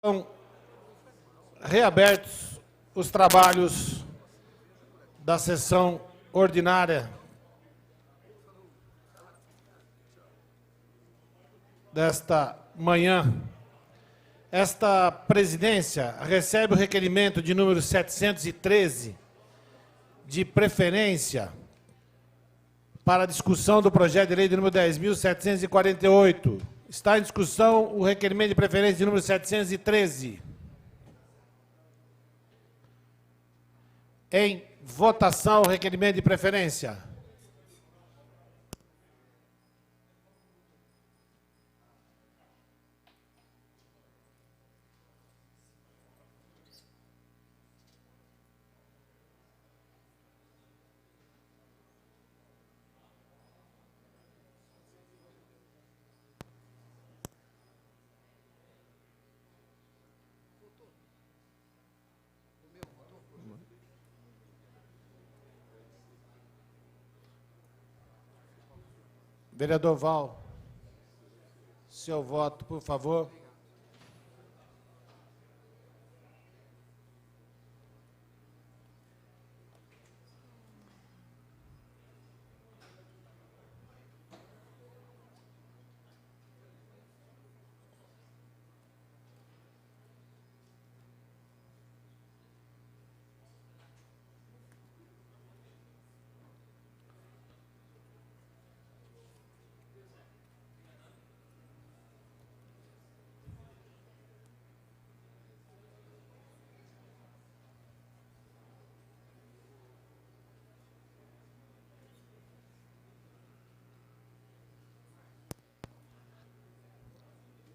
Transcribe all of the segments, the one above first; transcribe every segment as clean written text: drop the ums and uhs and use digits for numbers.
São reabertos os trabalhos da sessão ordinária desta manhã. Esta presidência recebe o requerimento de número 713 de preferência para a discussão do projeto de lei de número 10.748. Está em discussão o requerimento de preferência de número 713. Em votação, o requerimento de preferência. Vereador Val, seu voto, por favor.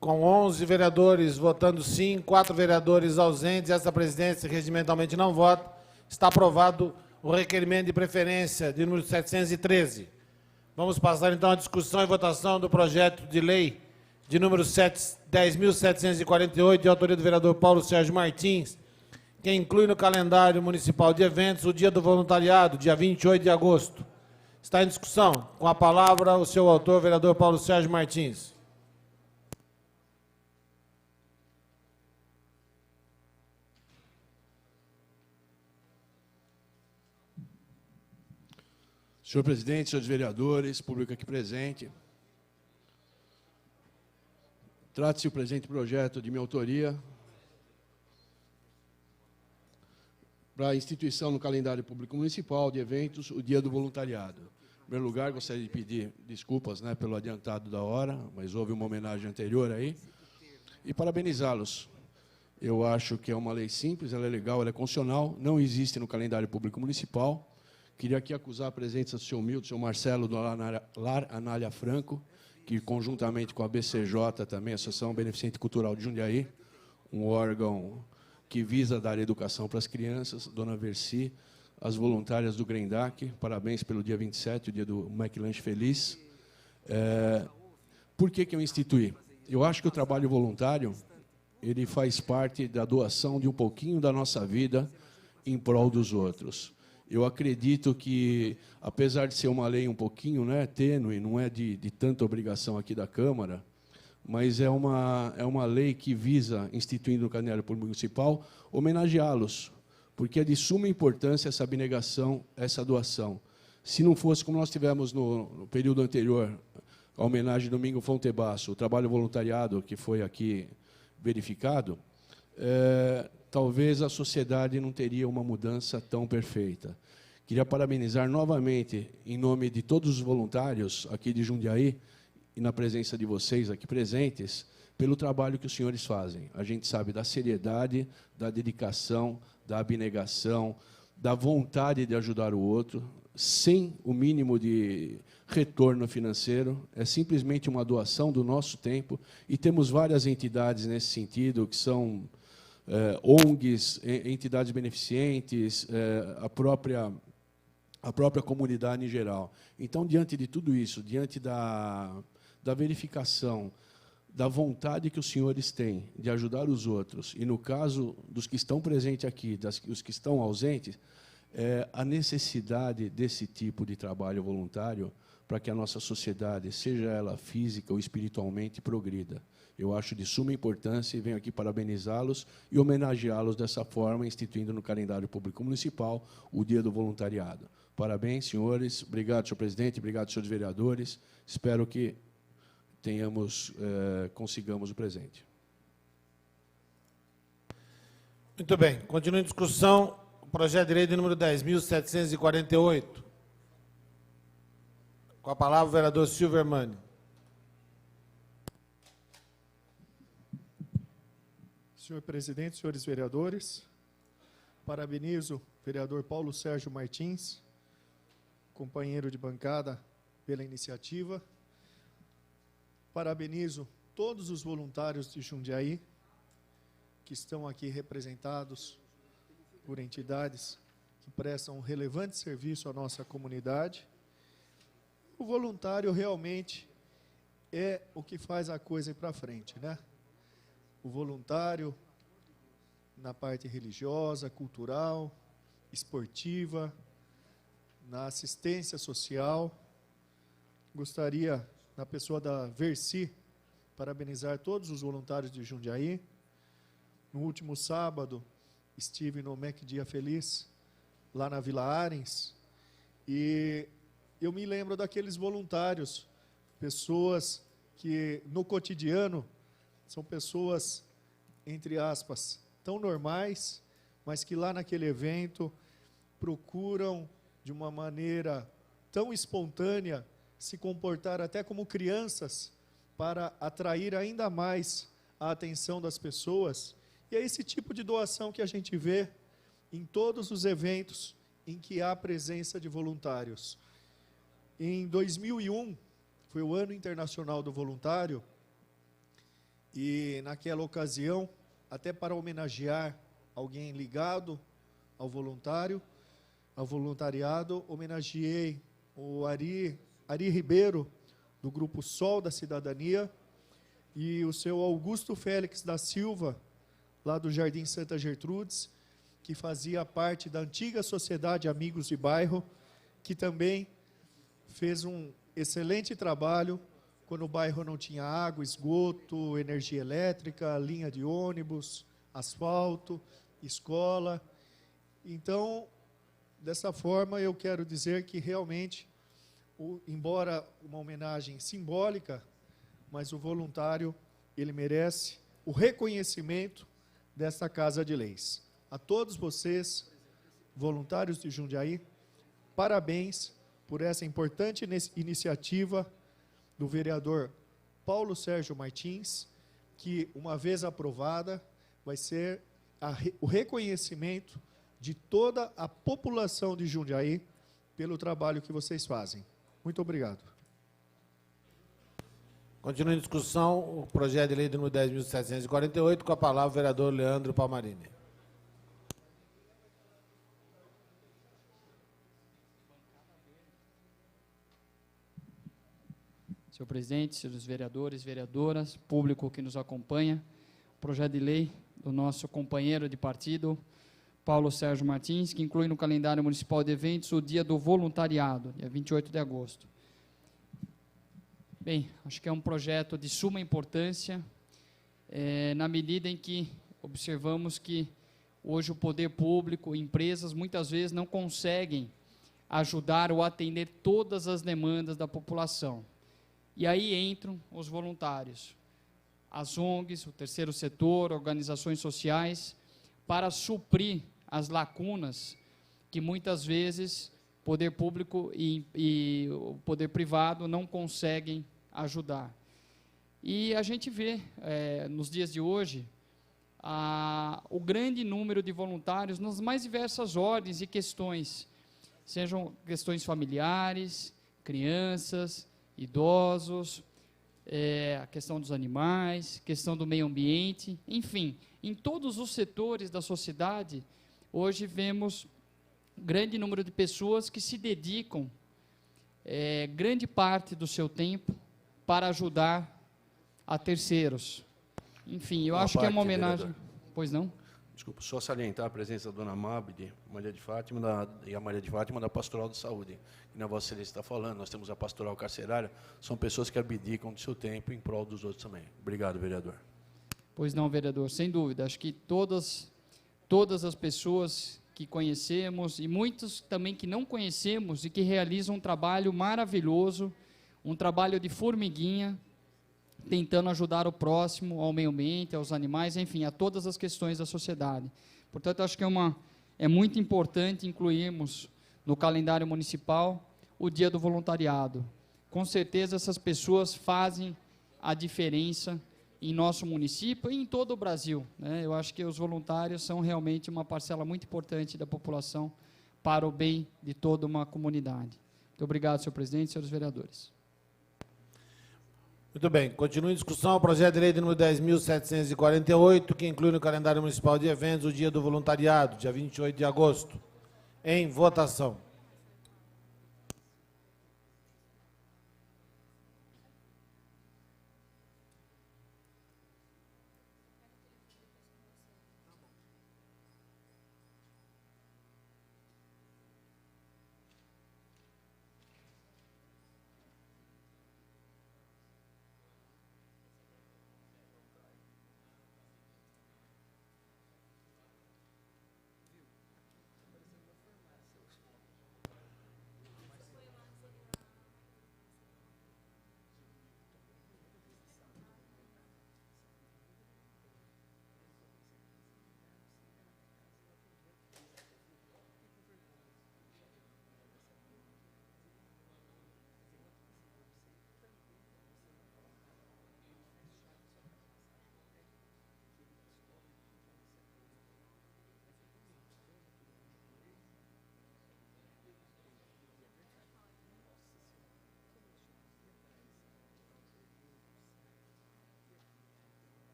Com 11 vereadores votando sim, 4 vereadores ausentes, essa presidência regimentalmente não vota, está aprovado o requerimento de preferência de número 713. Vamos passar, então, à discussão e votação do projeto de lei de número 10.748, de autoria do vereador Paulo Sérgio Martins, que inclui no calendário municipal de eventos o Dia do Voluntariado, dia 28 de agosto. Está em discussão. Com a palavra, o seu autor, vereador Paulo Sérgio Martins. Senhor presidente, senhores vereadores, público aqui presente, trata-se o presente projeto de minha autoria para a instituição no calendário público municipal de eventos o Dia do Voluntariado. Em primeiro lugar, gostaria de pedir desculpas, pelo adiantado da hora, mas houve uma homenagem anterior aí, e parabenizá-los. Eu acho que é uma lei simples, ela é legal, ela é constitucional, não existe no calendário público municipal. Queria aqui acusar a presença do senhor Milton, do senhor Marcelo, do Lar Anália Franco, que, conjuntamente com a BCJ, também, Associação Beneficente Cultural de Jundiaí, um órgão que visa dar educação para as crianças, dona Versi, as voluntárias do Grendac, parabéns pelo dia 27, o dia do McLanche Feliz. Por que eu instituí? Eu acho que o trabalho voluntário ele faz parte da doação de um pouquinho da nossa vida em prol dos outros. Eu acredito que, apesar de ser uma lei um pouquinho tênue, não é de tanta obrigação aqui da Câmara, mas é uma lei que visa, instituindo no calendário público municipal, homenageá-los, porque é de suma importância essa abnegação, essa doação. Se não fosse, como nós tivemos no período anterior, a homenagem do Domingo Fontebasso, o trabalho voluntariado que foi aqui verificado, talvez a sociedade não teria uma mudança tão perfeita. Queria parabenizar novamente, em nome de todos os voluntários aqui de Jundiaí, e na presença de vocês aqui presentes, pelo trabalho que os senhores fazem. A gente sabe da seriedade, da dedicação, da abnegação, da vontade de ajudar o outro, sem o mínimo de retorno financeiro, é simplesmente uma doação do nosso tempo, e temos várias entidades nesse sentido, que são ONGs, entidades beneficentes, a própria comunidade em geral. Então, diante de tudo isso, diante da verificação, da vontade que os senhores têm de ajudar os outros, e no caso dos que estão presentes aqui, dos que estão ausentes, a necessidade desse tipo de trabalho voluntário para que a nossa sociedade, seja ela física ou espiritualmente, progrida. Eu acho de suma importância e venho aqui parabenizá-los e homenageá-los dessa forma, instituindo no calendário público municipal o Dia do Voluntariado. Parabéns, senhores. Obrigado, senhor presidente. Obrigado, senhores vereadores. Espero que consigamos o presente. Muito bem. Continua em discussão o projeto de lei de número 10.748. Com a palavra o vereador Silvio Hermani. Senhor presidente, senhores vereadores, parabenizo o vereador Paulo Sérgio Martins, companheiro de bancada, pela iniciativa. Parabenizo todos os voluntários de Jundiaí, que estão aqui representados por entidades que prestam um relevante serviço à nossa comunidade. O voluntário realmente é o que faz a coisa ir para frente, né? O voluntário na parte religiosa, cultural, esportiva, na assistência social. Gostaria, na pessoa da Versi, parabenizar todos os voluntários de Jundiaí. No último sábado, estive no MEC Dia Feliz, lá na Vila Arens, e eu me lembro daqueles voluntários, pessoas que no cotidiano são pessoas, entre aspas, tão normais, mas que lá naquele evento procuram, de uma maneira tão espontânea, se comportar até como crianças, para atrair ainda mais a atenção das pessoas. E é esse tipo de doação que a gente vê em todos os eventos em que há presença de voluntários. Em 2001, foi o Ano Internacional do Voluntário, e naquela ocasião, até para homenagear alguém ligado ao voluntariado, homenageei o Ari Ribeiro, do Grupo Sol da Cidadania, e o seu Augusto Félix da Silva, lá do Jardim Santa Gertrudes, que fazia parte da antiga Sociedade Amigos de Bairro, que também fez um excelente trabalho quando o bairro não tinha água, esgoto, energia elétrica, linha de ônibus, asfalto, escola. Então, dessa forma, eu quero dizer que realmente, embora uma homenagem simbólica, mas o voluntário, ele merece o reconhecimento desta Casa de Leis. A todos vocês, voluntários de Jundiaí, parabéns por essa importante iniciativa do vereador Paulo Sérgio Martins, que, uma vez aprovada, vai ser o reconhecimento de toda a população de Jundiaí pelo trabalho que vocês fazem. Muito obrigado. Continua em discussão o projeto de lei de número 10.748, com a palavra o vereador Leandro Palmarini. Senhor presidente, senhores vereadores, vereadoras, público que nos acompanha, o projeto de lei do nosso companheiro de partido, Paulo Sérgio Martins, que inclui no calendário municipal de eventos o Dia do Voluntariado, dia 28 de agosto. Bem, acho que é um projeto de suma importância, na medida em que observamos que hoje o poder público, empresas, muitas vezes não conseguem ajudar ou atender todas as demandas da população. E aí entram os voluntários, as ONGs, o terceiro setor, organizações sociais, para suprir as lacunas que muitas vezes o poder público e o poder privado não conseguem ajudar. E a gente vê, nos dias de hoje, o grande número de voluntários nas mais diversas ordens e questões, sejam questões familiares, crianças, idosos, a questão dos animais, questão do meio ambiente, enfim, em todos os setores da sociedade, hoje vemos grande número de pessoas que se dedicam grande parte do seu tempo para ajudar a terceiros. Enfim, eu acho que é uma homenagem... Vereador. Pois não? Desculpa, só salientar a presença da dona Mabde, Maria de Fátima, e a Maria de Fátima da Pastoral de Saúde, que na Vossa Excelência está falando. Nós temos a Pastoral Carcerária, são pessoas que abdicam do seu tempo em prol dos outros também. Obrigado, vereador. Pois não, vereador, sem dúvida. Acho que todas as pessoas que conhecemos e muitos também que não conhecemos e que realizam um trabalho maravilhoso, um trabalho de formiguinha, tentando ajudar o próximo, ao meio ambiente, aos animais, enfim, a todas as questões da sociedade. Portanto, acho que é muito importante incluirmos no calendário municipal o Dia do Voluntariado. Com certeza, essas pessoas fazem a diferença em nosso município e em todo o Brasil, né? Eu acho que os voluntários são realmente uma parcela muito importante da população para o bem de toda uma comunidade. Muito obrigado, senhor presidente e senhores vereadores. Muito bem, continua em discussão o projeto de lei de número 10.748, que inclui no calendário municipal de eventos o Dia do Voluntariado, dia 28 de agosto. Em votação.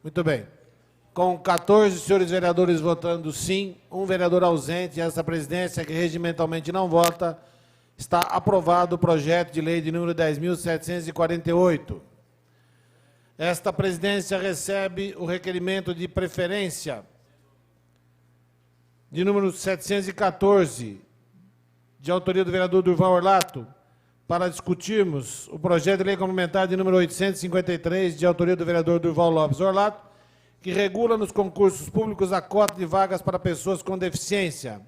Muito bem. Com 14 senhores vereadores votando sim, um vereador ausente, e essa presidência, que regimentalmente não vota, está aprovado o projeto de lei de número 10.748. Esta presidência recebe o requerimento de preferência de número 714, de autoria do vereador Durval Orlato, para discutirmos o projeto de lei complementar de número 853, de autoria do vereador Durval Lopes Orlato, que regula nos concursos públicos a cota de vagas para pessoas com deficiência.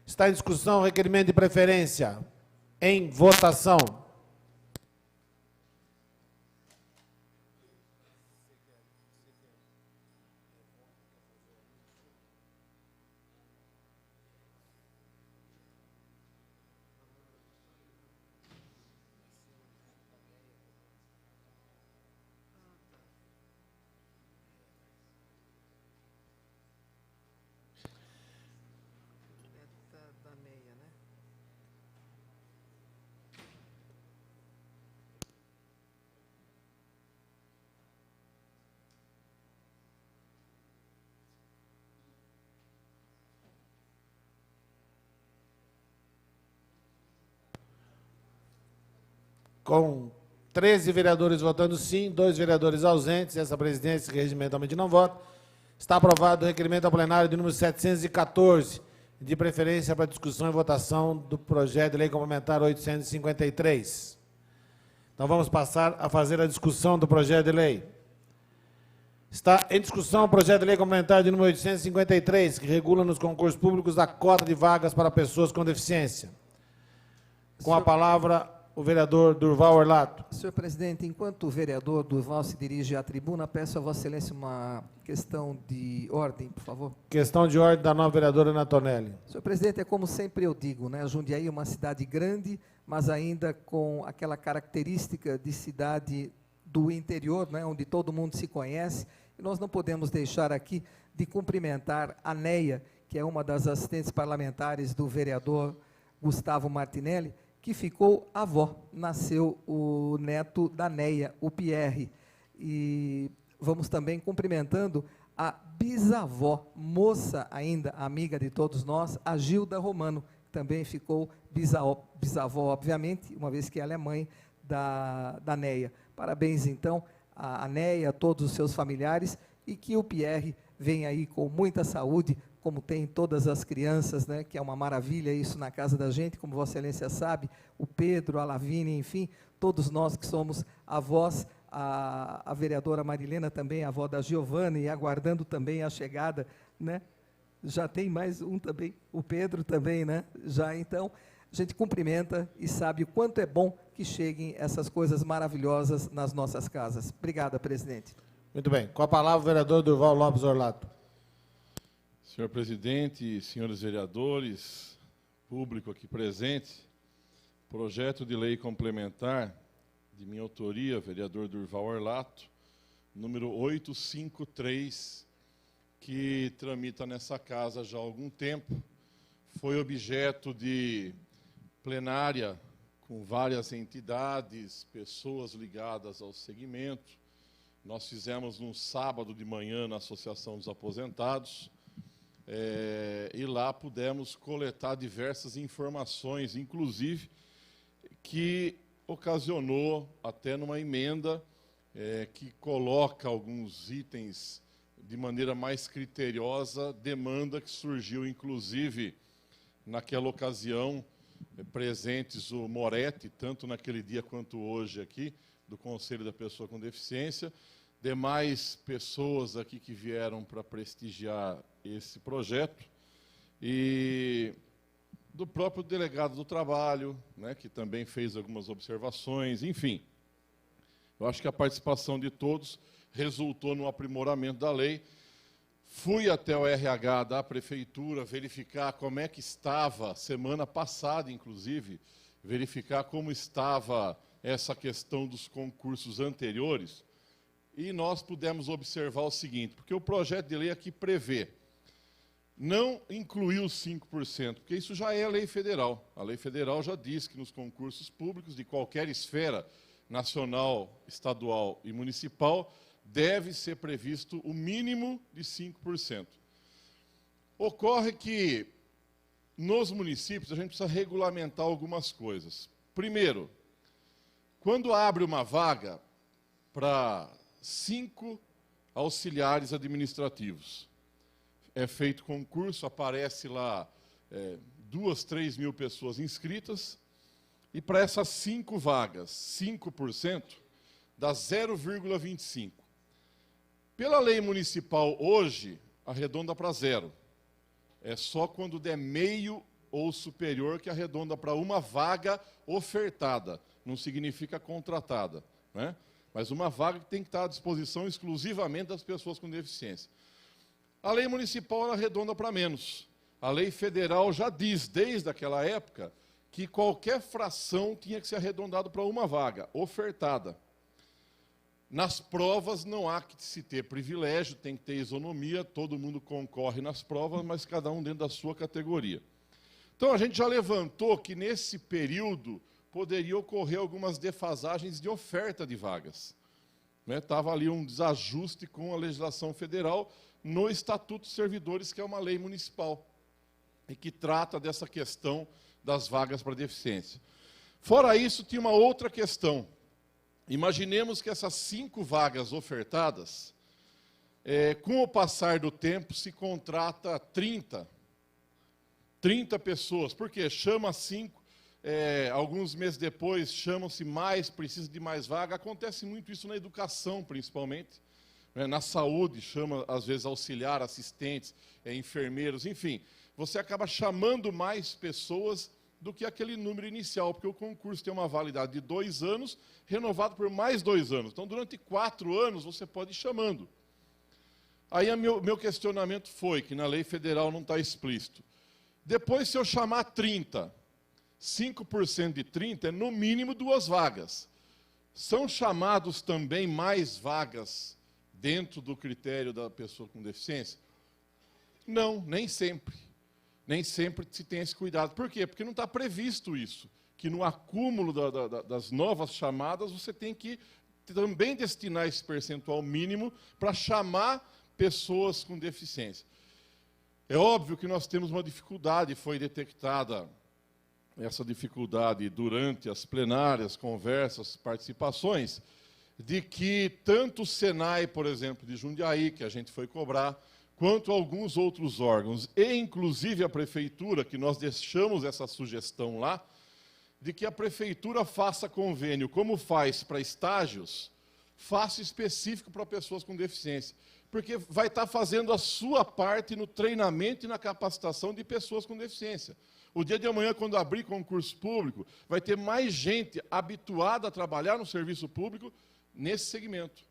Está em discussão o requerimento de preferência. Em votação. Com 13 vereadores votando sim, 2 vereadores ausentes, essa presidência que regimentalmente não vota, está aprovado o requerimento ao plenário de número 714, de preferência para discussão e votação do projeto de lei complementar 853. Então vamos passar a fazer a discussão do projeto de lei. Está em discussão o projeto de lei complementar de número 853, que regula nos concursos públicos a cota de vagas para pessoas com deficiência. Com a palavra, o vereador Durval Orlato. Senhor presidente, enquanto o vereador Durval se dirige à tribuna, peço a Vossa Excelência uma questão de ordem, por favor. Questão de ordem da nova vereadora Ana Tonelli. Senhor presidente, é como sempre eu digo, né? Jundiaí é uma cidade grande, mas ainda com aquela característica de cidade do interior, né? Onde todo mundo se conhece. E nós não podemos deixar aqui de cumprimentar a Neia, que é uma das assistentes parlamentares do vereador Gustavo Martinelli, que ficou avó, nasceu o neto da Neia, o Pierre. E vamos também cumprimentando a bisavó, moça ainda, amiga de todos nós, a Gilda Romano, também ficou bisavó, obviamente, uma vez que ela é mãe da Neia. Parabéns, então, a Neia, a todos os seus familiares, e que o Pierre venha aí com muita saúde, como tem todas as crianças, né, que é uma maravilha isso na casa da gente, como Vossa Excelência sabe, o Pedro, a Lavínia, enfim, todos nós que somos avós, a vereadora Marilena também, a avó da Giovana, e aguardando também a chegada, né, já tem mais um também, o Pedro também, né, já então, a gente cumprimenta e sabe o quanto é bom que cheguem essas coisas maravilhosas nas nossas casas. Obrigada, presidente. Muito bem. Com a palavra o vereador Durval Lopes Orlato. Senhor presidente, senhores vereadores, público aqui presente, projeto de lei complementar de minha autoria, vereador Durval Orlato, número 853, que tramita nessa casa já há algum tempo, foi objeto de plenária com várias entidades, pessoas ligadas ao segmento. Nós fizemos no sábado de manhã na Associação dos Aposentados, e lá pudemos coletar diversas informações, inclusive, que ocasionou até numa emenda que coloca alguns itens de maneira mais criteriosa, demanda que surgiu, inclusive, naquela ocasião, presentes o Moretti, tanto naquele dia quanto hoje aqui, do Conselho da Pessoa com Deficiência, demais pessoas aqui que vieram para prestigiar esse projeto, e do próprio delegado do trabalho, né, que também fez algumas observações, enfim. Eu acho que a participação de todos resultou no aprimoramento da lei. Fui até o RH da Prefeitura verificar como é que estava, semana passada, inclusive, verificar como estava essa questão dos concursos anteriores, e nós pudemos observar o seguinte, porque o projeto de lei aqui prevê não incluir os 5%, porque isso já é lei federal. A lei federal já diz que nos concursos públicos de qualquer esfera, nacional, estadual e municipal, deve ser previsto o mínimo de 5%. Ocorre que, nos municípios, a gente precisa regulamentar algumas coisas. Primeiro, quando abre uma vaga para 5 auxiliares administrativos, é feito concurso, aparece lá 2, 3 mil pessoas inscritas, e para essas 5 vagas, 5% dá 0,25. Pela lei municipal hoje, arredonda para 0. É só quando der meio ou superior que arredonda para uma vaga ofertada, não significa contratada, né? Mas uma vaga que tem que estar à disposição exclusivamente das pessoas com deficiência. A lei municipal ela arredonda para menos. A lei federal já diz, desde aquela época, que qualquer fração tinha que ser arredondado para uma vaga, ofertada. Nas provas não há que se ter privilégio, tem que ter isonomia, todo mundo concorre nas provas, mas cada um dentro da sua categoria. Então, a gente já levantou que, nesse período, poderia ocorrer algumas defasagens de oferta de vagas. Estava ali um desajuste com a legislação federal no Estatuto dos Servidores, que é uma lei municipal, e que trata dessa questão das vagas para deficiência. Fora isso, tinha uma outra questão. Imaginemos que essas 5 vagas ofertadas, com o passar do tempo, se contrata 30 pessoas. Por quê? Chama 5, alguns meses depois chamam-se mais, precisa de mais vaga. Acontece muito isso na educação, principalmente. Na saúde, chama, às vezes, auxiliar, assistentes, enfermeiros, enfim. Você acaba chamando mais pessoas do que aquele número inicial, porque o concurso tem uma validade de 2 anos, renovado por mais 2 anos. Então, durante 4 anos, você pode ir chamando. Aí, meu questionamento foi, que na lei federal não está explícito. Depois, se eu chamar 30, 5% de 30 é, no mínimo, 2 vagas. São chamados também mais vagas dentro do critério da pessoa com deficiência? Não, nem sempre. Nem sempre se tem esse cuidado. Por quê? Porque não está previsto isso, que no acúmulo das novas chamadas você tem que também destinar esse percentual mínimo para chamar pessoas com deficiência. É óbvio que nós temos uma dificuldade, foi detectada essa dificuldade durante as plenárias, conversas, participações, de que tanto o Senai, por exemplo, de Jundiaí, que a gente foi cobrar, quanto alguns outros órgãos, e inclusive a Prefeitura, que nós deixamos essa sugestão lá, de que a Prefeitura faça convênio, como faz para estágios, faça específico para pessoas com deficiência. Porque vai estar fazendo a sua parte no treinamento e na capacitação de pessoas com deficiência. O dia de amanhã, quando abrir concurso público, vai ter mais gente habituada a trabalhar no serviço público nesse segmento.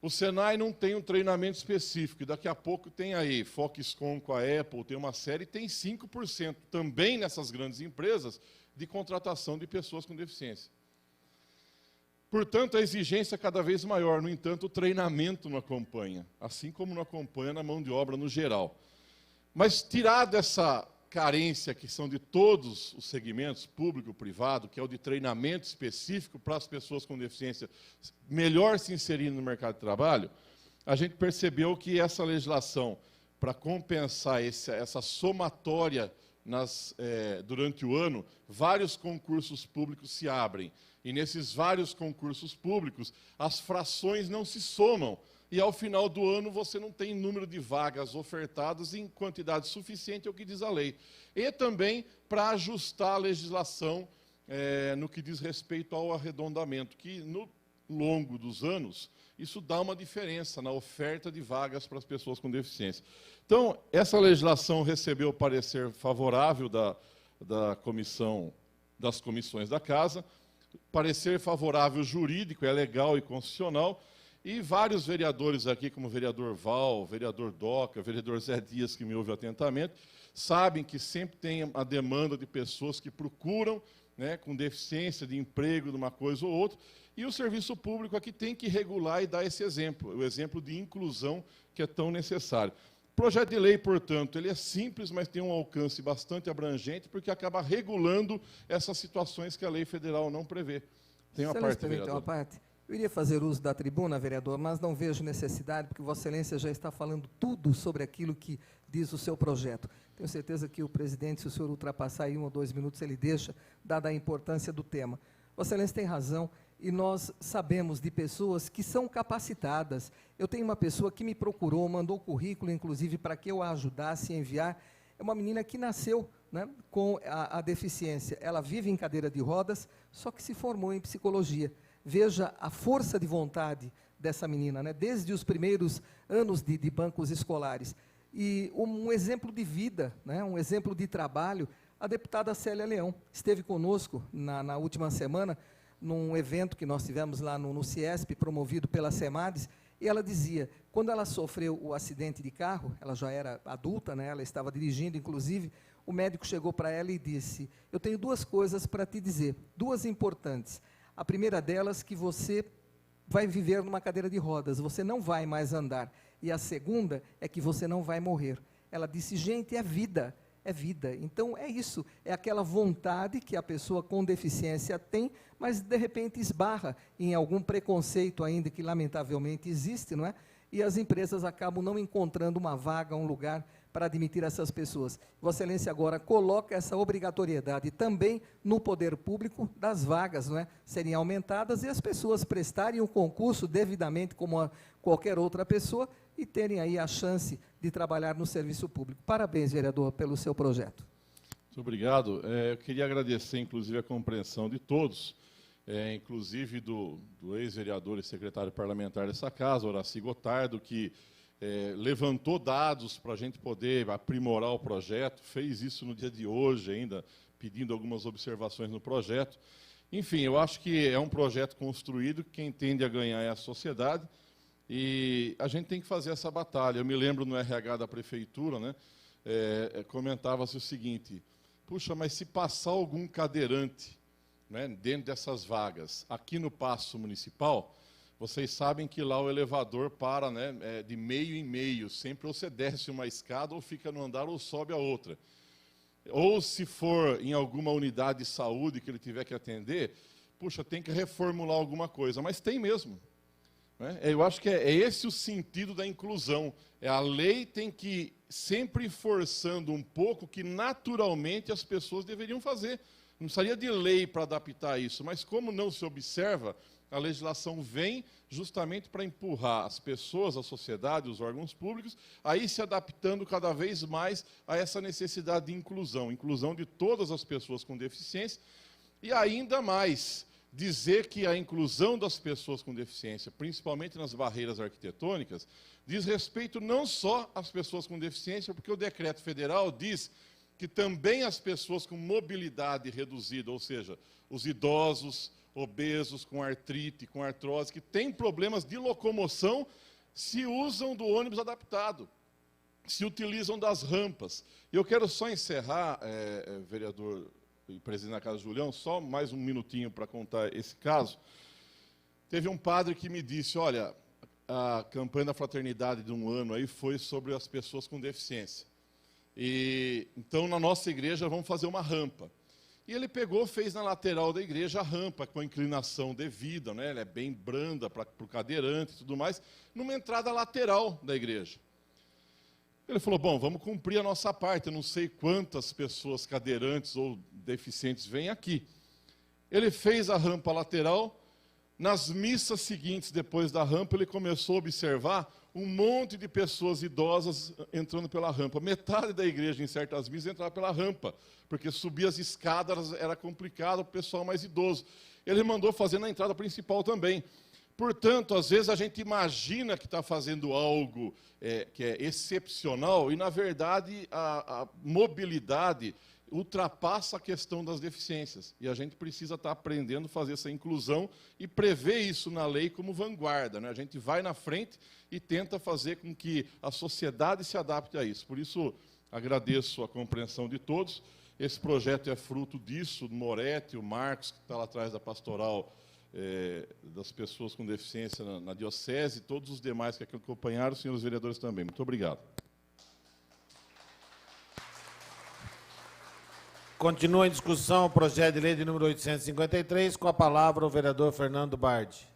O Senai não tem um treinamento específico, e daqui a pouco tem aí Foxconn com a Apple, tem uma série, tem 5% também nessas grandes empresas de contratação de pessoas com deficiência. Portanto, a exigência é cada vez maior, no entanto, o treinamento não acompanha, assim como não acompanha na mão de obra no geral. Mas, tirada essa carência que são de todos os segmentos, público e privado, que é o de treinamento específico para as pessoas com deficiência melhor se inserirem no mercado de trabalho, a gente percebeu que essa legislação, para compensar essa somatória durante o ano, vários concursos públicos se abrem. E nesses vários concursos públicos, as frações não se somam. E, ao final do ano, você não tem número de vagas ofertadas em quantidade suficiente, é o que diz a lei. E também para ajustar a legislação no que diz respeito ao arredondamento, que, no longo dos anos, isso dá uma diferença na oferta de vagas para as pessoas com deficiência. Então, essa legislação recebeu o parecer favorável das comissões da Casa, parecer favorável jurídico, é legal e constitucional, e vários vereadores aqui, como o vereador Val, o vereador Doca, o vereador Zé Dias, que me ouve atentamente, sabem que sempre tem a demanda de pessoas que procuram, né, com deficiência de emprego, de uma coisa ou outra, e o serviço público aqui tem que regular e dar esse exemplo, o exemplo de inclusão que é tão necessário. O projeto de lei, portanto, ele é simples, mas tem um alcance bastante abrangente, porque acaba regulando essas situações que a lei federal não prevê. Tem uma parte, vereador. Eu iria fazer uso da tribuna, vereador, mas não vejo necessidade, porque Vossa Excelência já está falando tudo sobre aquilo que diz o seu projeto. Tenho certeza que o presidente, se o senhor ultrapassar aí 1 ou 2 minutos, ele deixa, dada a importância do tema. Vossa Excelência tem razão, e nós sabemos de pessoas que são capacitadas. Eu tenho uma pessoa que me procurou, mandou currículo, inclusive, para que eu a ajudasse a enviar. É uma menina que nasceu, né, com a deficiência. Ela vive em cadeira de rodas, só que se formou em psicologia. Veja a força de vontade dessa menina, né, desde os primeiros anos de bancos escolares. E um exemplo de vida, né, um exemplo de trabalho, a deputada Célia Leão esteve conosco na última semana, num evento que nós tivemos lá no CIESP, promovido pela SEMADES, e ela dizia, quando ela sofreu o acidente de carro, ela já era adulta, né, ela estava dirigindo, inclusive, o médico chegou para ela e disse, eu tenho 2 coisas para te dizer, 2 importantes. A primeira delas, que você vai viver numa cadeira de rodas, você não vai mais andar. E a segunda é que você não vai morrer. Ela disse, gente, é vida. É vida. Então, é isso, é aquela vontade que a pessoa com deficiência tem, mas, de repente, esbarra em algum preconceito ainda que, lamentavelmente, existe, não é? E as empresas acabam não encontrando uma vaga, um lugar para admitir essas pessoas. Vossa Excelência agora coloca essa obrigatoriedade também no poder público das vagas, não é? Serem aumentadas e as pessoas prestarem o concurso devidamente como qualquer outra pessoa e terem aí a chance de trabalhar no serviço público. Parabéns, vereador, pelo seu projeto. Muito obrigado. Eu queria agradecer, inclusive, a compreensão de todos, inclusive do ex-vereador e secretário parlamentar dessa casa, Horaci Gotardo, que levantou dados para a gente poder aprimorar o projeto, fez isso no dia de hoje ainda, pedindo algumas observações no projeto. Enfim, eu acho que é um projeto construído, quem tende a ganhar é a sociedade, e a gente tem que fazer essa batalha. Eu me lembro no RH da prefeitura, né, comentava-se o seguinte, puxa, mas se passar algum cadeirante, né, dentro dessas vagas, aqui no Paço Municipal, vocês sabem que lá o elevador para, né, de meio em meio, sempre ou você desce uma escada, ou fica no andar, ou sobe a outra. Ou se for em alguma unidade de saúde que ele tiver que atender, puxa, tem que reformular alguma coisa, mas tem mesmo. né? Eu acho que é esse o sentido da inclusão. A lei tem que sempre forçando um pouco que naturalmente as pessoas deveriam fazer. Não precisaria de lei para adaptar isso, mas como não se observa, a legislação vem justamente para empurrar as pessoas, a sociedade, os órgãos públicos, aí se adaptando cada vez mais a essa necessidade de inclusão de todas as pessoas com deficiência, e ainda mais, dizer que a inclusão das pessoas com deficiência, principalmente nas barreiras arquitetônicas, diz respeito não só às pessoas com deficiência, porque o decreto federal diz que também as pessoas com mobilidade reduzida, ou seja, os idosos, obesos, com artrite, com artrose, que têm problemas de locomoção, se usam do ônibus adaptado, se utilizam das rampas. Eu quero só encerrar, vereador e presidente da Casa Julião, só mais um minutinho para contar esse caso. Teve um padre que me disse, olha, a campanha da fraternidade de um ano aí foi sobre as pessoas com deficiência. E então, na nossa igreja, vamos fazer uma rampa. E ele pegou, fez na lateral da igreja a rampa, com a inclinação devida, né? Ela é bem branda para o cadeirante e tudo mais, numa entrada lateral da igreja. Ele falou, bom, vamos cumprir a nossa parte, eu não sei quantas pessoas cadeirantes ou deficientes vêm aqui. Ele fez a rampa lateral, nas missas seguintes, depois da rampa, ele começou a observar um monte de pessoas idosas entrando pela rampa. Metade da igreja, em certas missas, entrava pela rampa, porque subir as escadas era complicado para o pessoal mais idoso. Ele mandou fazer na entrada principal também. Portanto, às vezes a gente imagina que está fazendo algo que é excepcional, e, na verdade, a mobilidade ultrapassa a questão das deficiências. E a gente precisa estar aprendendo a fazer essa inclusão e prever isso na lei como vanguarda, né? A gente vai na frente e tenta fazer com que a sociedade se adapte a isso. Por isso, agradeço a compreensão de todos. Esse projeto é fruto disso, do Moretti, o Marcos, que está lá atrás da pastoral das pessoas com deficiência na diocese, e todos os demais que acompanharam, os senhores vereadores também. Muito obrigado. Continua em discussão o projeto de lei de número 853, com a palavra o vereador Fernando Bardi.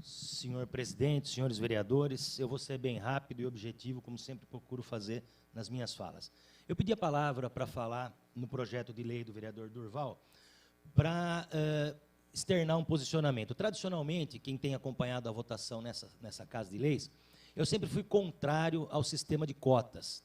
Senhor presidente, senhores vereadores, eu vou ser bem rápido e objetivo, como sempre procuro fazer nas minhas falas. Eu pedi a palavra para falar no projeto de lei do vereador Durval, para externar um posicionamento. Tradicionalmente, quem tem acompanhado a votação nessa Casa de Leis, eu sempre fui contrário ao sistema de cotas.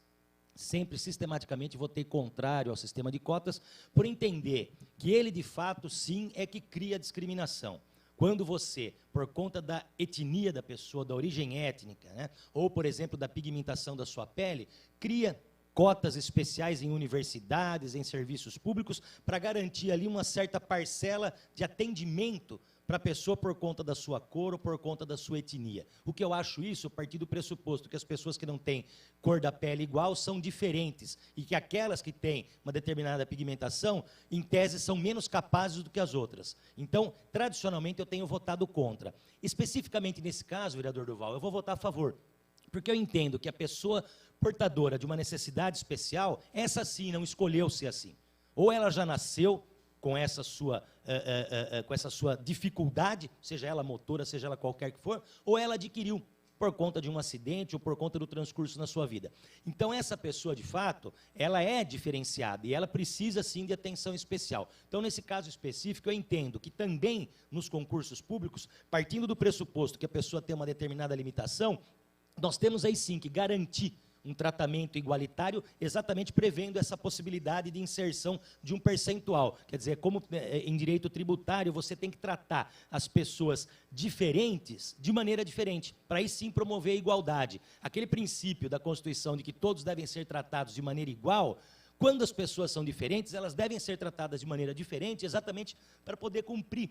Sempre, sistematicamente, votei contrário ao sistema de cotas, por entender que ele, de fato, sim, é que cria discriminação. Quando você, por conta da etnia da pessoa, da origem étnica, né, ou, por exemplo, da pigmentação da sua pele, cria cotas especiais em universidades, em serviços públicos, para garantir ali uma certa parcela de atendimento para a pessoa por conta da sua cor ou por conta da sua etnia. O que eu acho isso, a partir do pressuposto que as pessoas que não têm cor da pele igual são diferentes, e que aquelas que têm uma determinada pigmentação, em tese, são menos capazes do que as outras. Então, tradicionalmente, eu tenho votado contra. Especificamente nesse caso, vereador Durval, eu vou votar a favor, porque eu entendo que a pessoa portadora de uma necessidade especial, essa sim não escolheu ser assim. Ou ela já nasceu com essa sua dificuldade, seja ela motora, seja ela qualquer que for, ou ela adquiriu por conta de um acidente ou por conta do transcurso na sua vida. Então, essa pessoa, de fato, ela é diferenciada e ela precisa, sim, de atenção especial. Então, nesse caso específico, eu entendo que também nos concursos públicos, partindo do pressuposto que a pessoa tem uma determinada limitação, nós temos aí, sim, que garantir um tratamento igualitário, exatamente prevendo essa possibilidade de inserção de um percentual. Quer dizer, como em direito tributário, você tem que tratar as pessoas diferentes de maneira diferente, para aí sim promover a igualdade. Aquele princípio da Constituição de que todos devem ser tratados de maneira igual, quando as pessoas são diferentes, elas devem ser tratadas de maneira diferente, exatamente para poder cumprir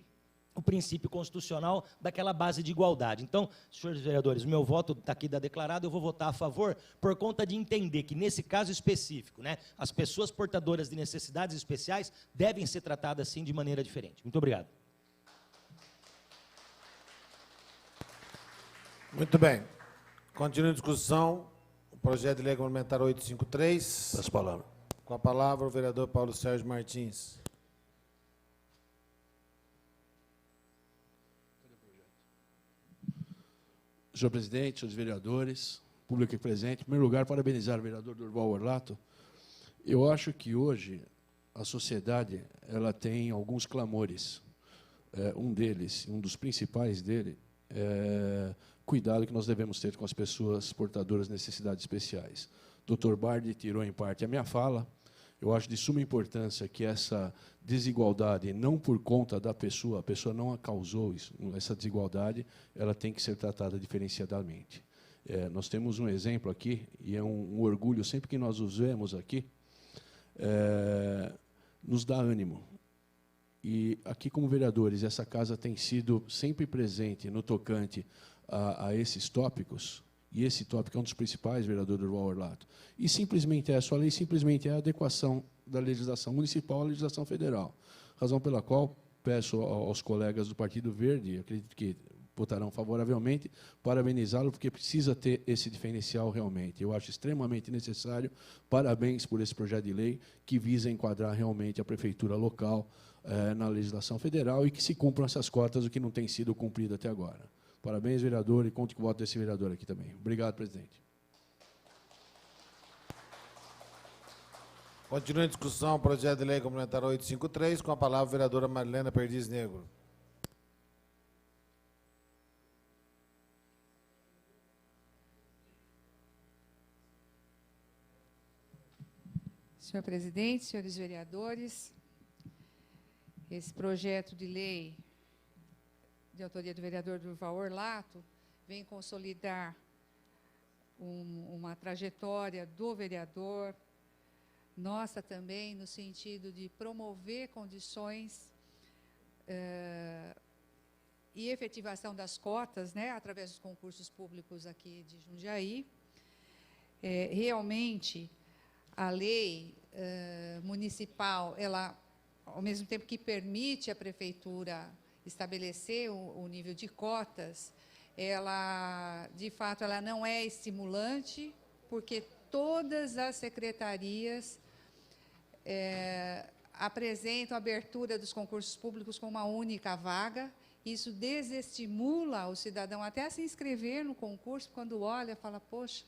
o princípio constitucional daquela base de igualdade. Então, senhores vereadores, o meu voto está aqui declarado, eu vou votar a favor, por conta de entender que, nesse caso específico, né, as pessoas portadoras de necessidades especiais devem ser tratadas, sim, de maneira diferente. Muito obrigado. Muito bem. Continua em discussão o projeto de lei complementar 853. As palavras. Com a palavra o vereador Paulo Sérgio Martins. Senhor presidente, senhores vereadores, público aqui presente, em primeiro lugar, parabenizar o vereador Durval Orlato. Eu acho que hoje a sociedade ela tem alguns clamores. Um deles, um dos principais dele, é cuidado que nós devemos ter com as pessoas portadoras de necessidades especiais. O Dr. Bardi tirou em parte a minha fala. Eu acho de suma importância que essa desigualdade, não por conta da pessoa, a pessoa não a causou isso, essa desigualdade, ela tem que ser tratada diferenciadamente. Nós temos um exemplo aqui, e é um orgulho, sempre que nós os vemos aqui, nos dá ânimo. E aqui, como vereadores, essa casa tem sido sempre presente no tocante a esses tópicos, e esse tópico é um dos principais, vereador Durval Orlato. E simplesmente a sua lei simplesmente é a adequação da legislação municipal à legislação federal. Razão pela qual peço aos colegas do Partido Verde, acredito que votarão favoravelmente, parabenizá-lo, porque precisa ter esse diferencial realmente. Eu acho extremamente necessário. Parabéns por esse projeto de lei que visa enquadrar realmente a prefeitura local na legislação federal e que se cumpram essas cotas, o que não tem sido cumprido até agora. Parabéns, vereador, e conto com o voto desse vereador aqui também. Obrigado, presidente. Continua em discussão o projeto de lei complementar 853, com a palavra a vereadora Marilena Perdiz Negro. Senhor presidente, senhores vereadores, esse projeto de lei de autoria do vereador Durval Orlato vem consolidar uma trajetória do vereador, nossa também, no sentido de promover condições e efetivação das cotas, né, através dos concursos públicos aqui de Jundiaí. Realmente, a lei municipal, ela, ao mesmo tempo que permite à prefeitura estabelecer o nível de cotas, ela, de fato, ela não é estimulante, porque todas as secretarias apresentam a abertura dos concursos públicos com uma única vaga. Isso desestimula o cidadão até a se inscrever no concurso, quando olha, fala, poxa,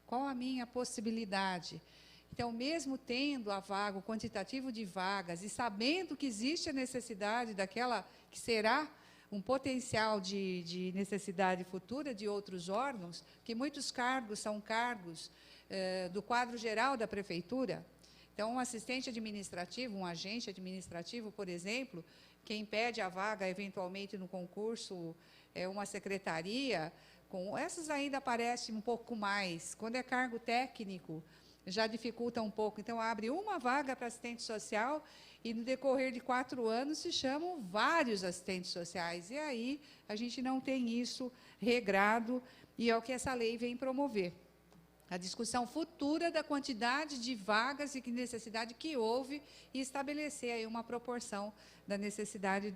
qual a minha possibilidade? Então, mesmo tendo a vaga, o quantitativo de vagas, e sabendo que existe a necessidade daquela que será um potencial de necessidade futura de outros órgãos, que muitos cargos são cargos do quadro geral da prefeitura. Então, um assistente administrativo, um agente administrativo, por exemplo, quem pede a vaga, eventualmente, no concurso, uma secretaria, essas ainda aparecem um pouco mais. Quando é cargo técnico, já dificulta um pouco. Então, abre uma vaga para assistente social e, no decorrer de 4 anos, se chamam vários assistentes sociais. E aí, a gente não tem isso regrado, e é o que essa lei vem promover. A discussão futura da quantidade de vagas e que necessidade que houve e estabelecer aí uma proporção da necessidade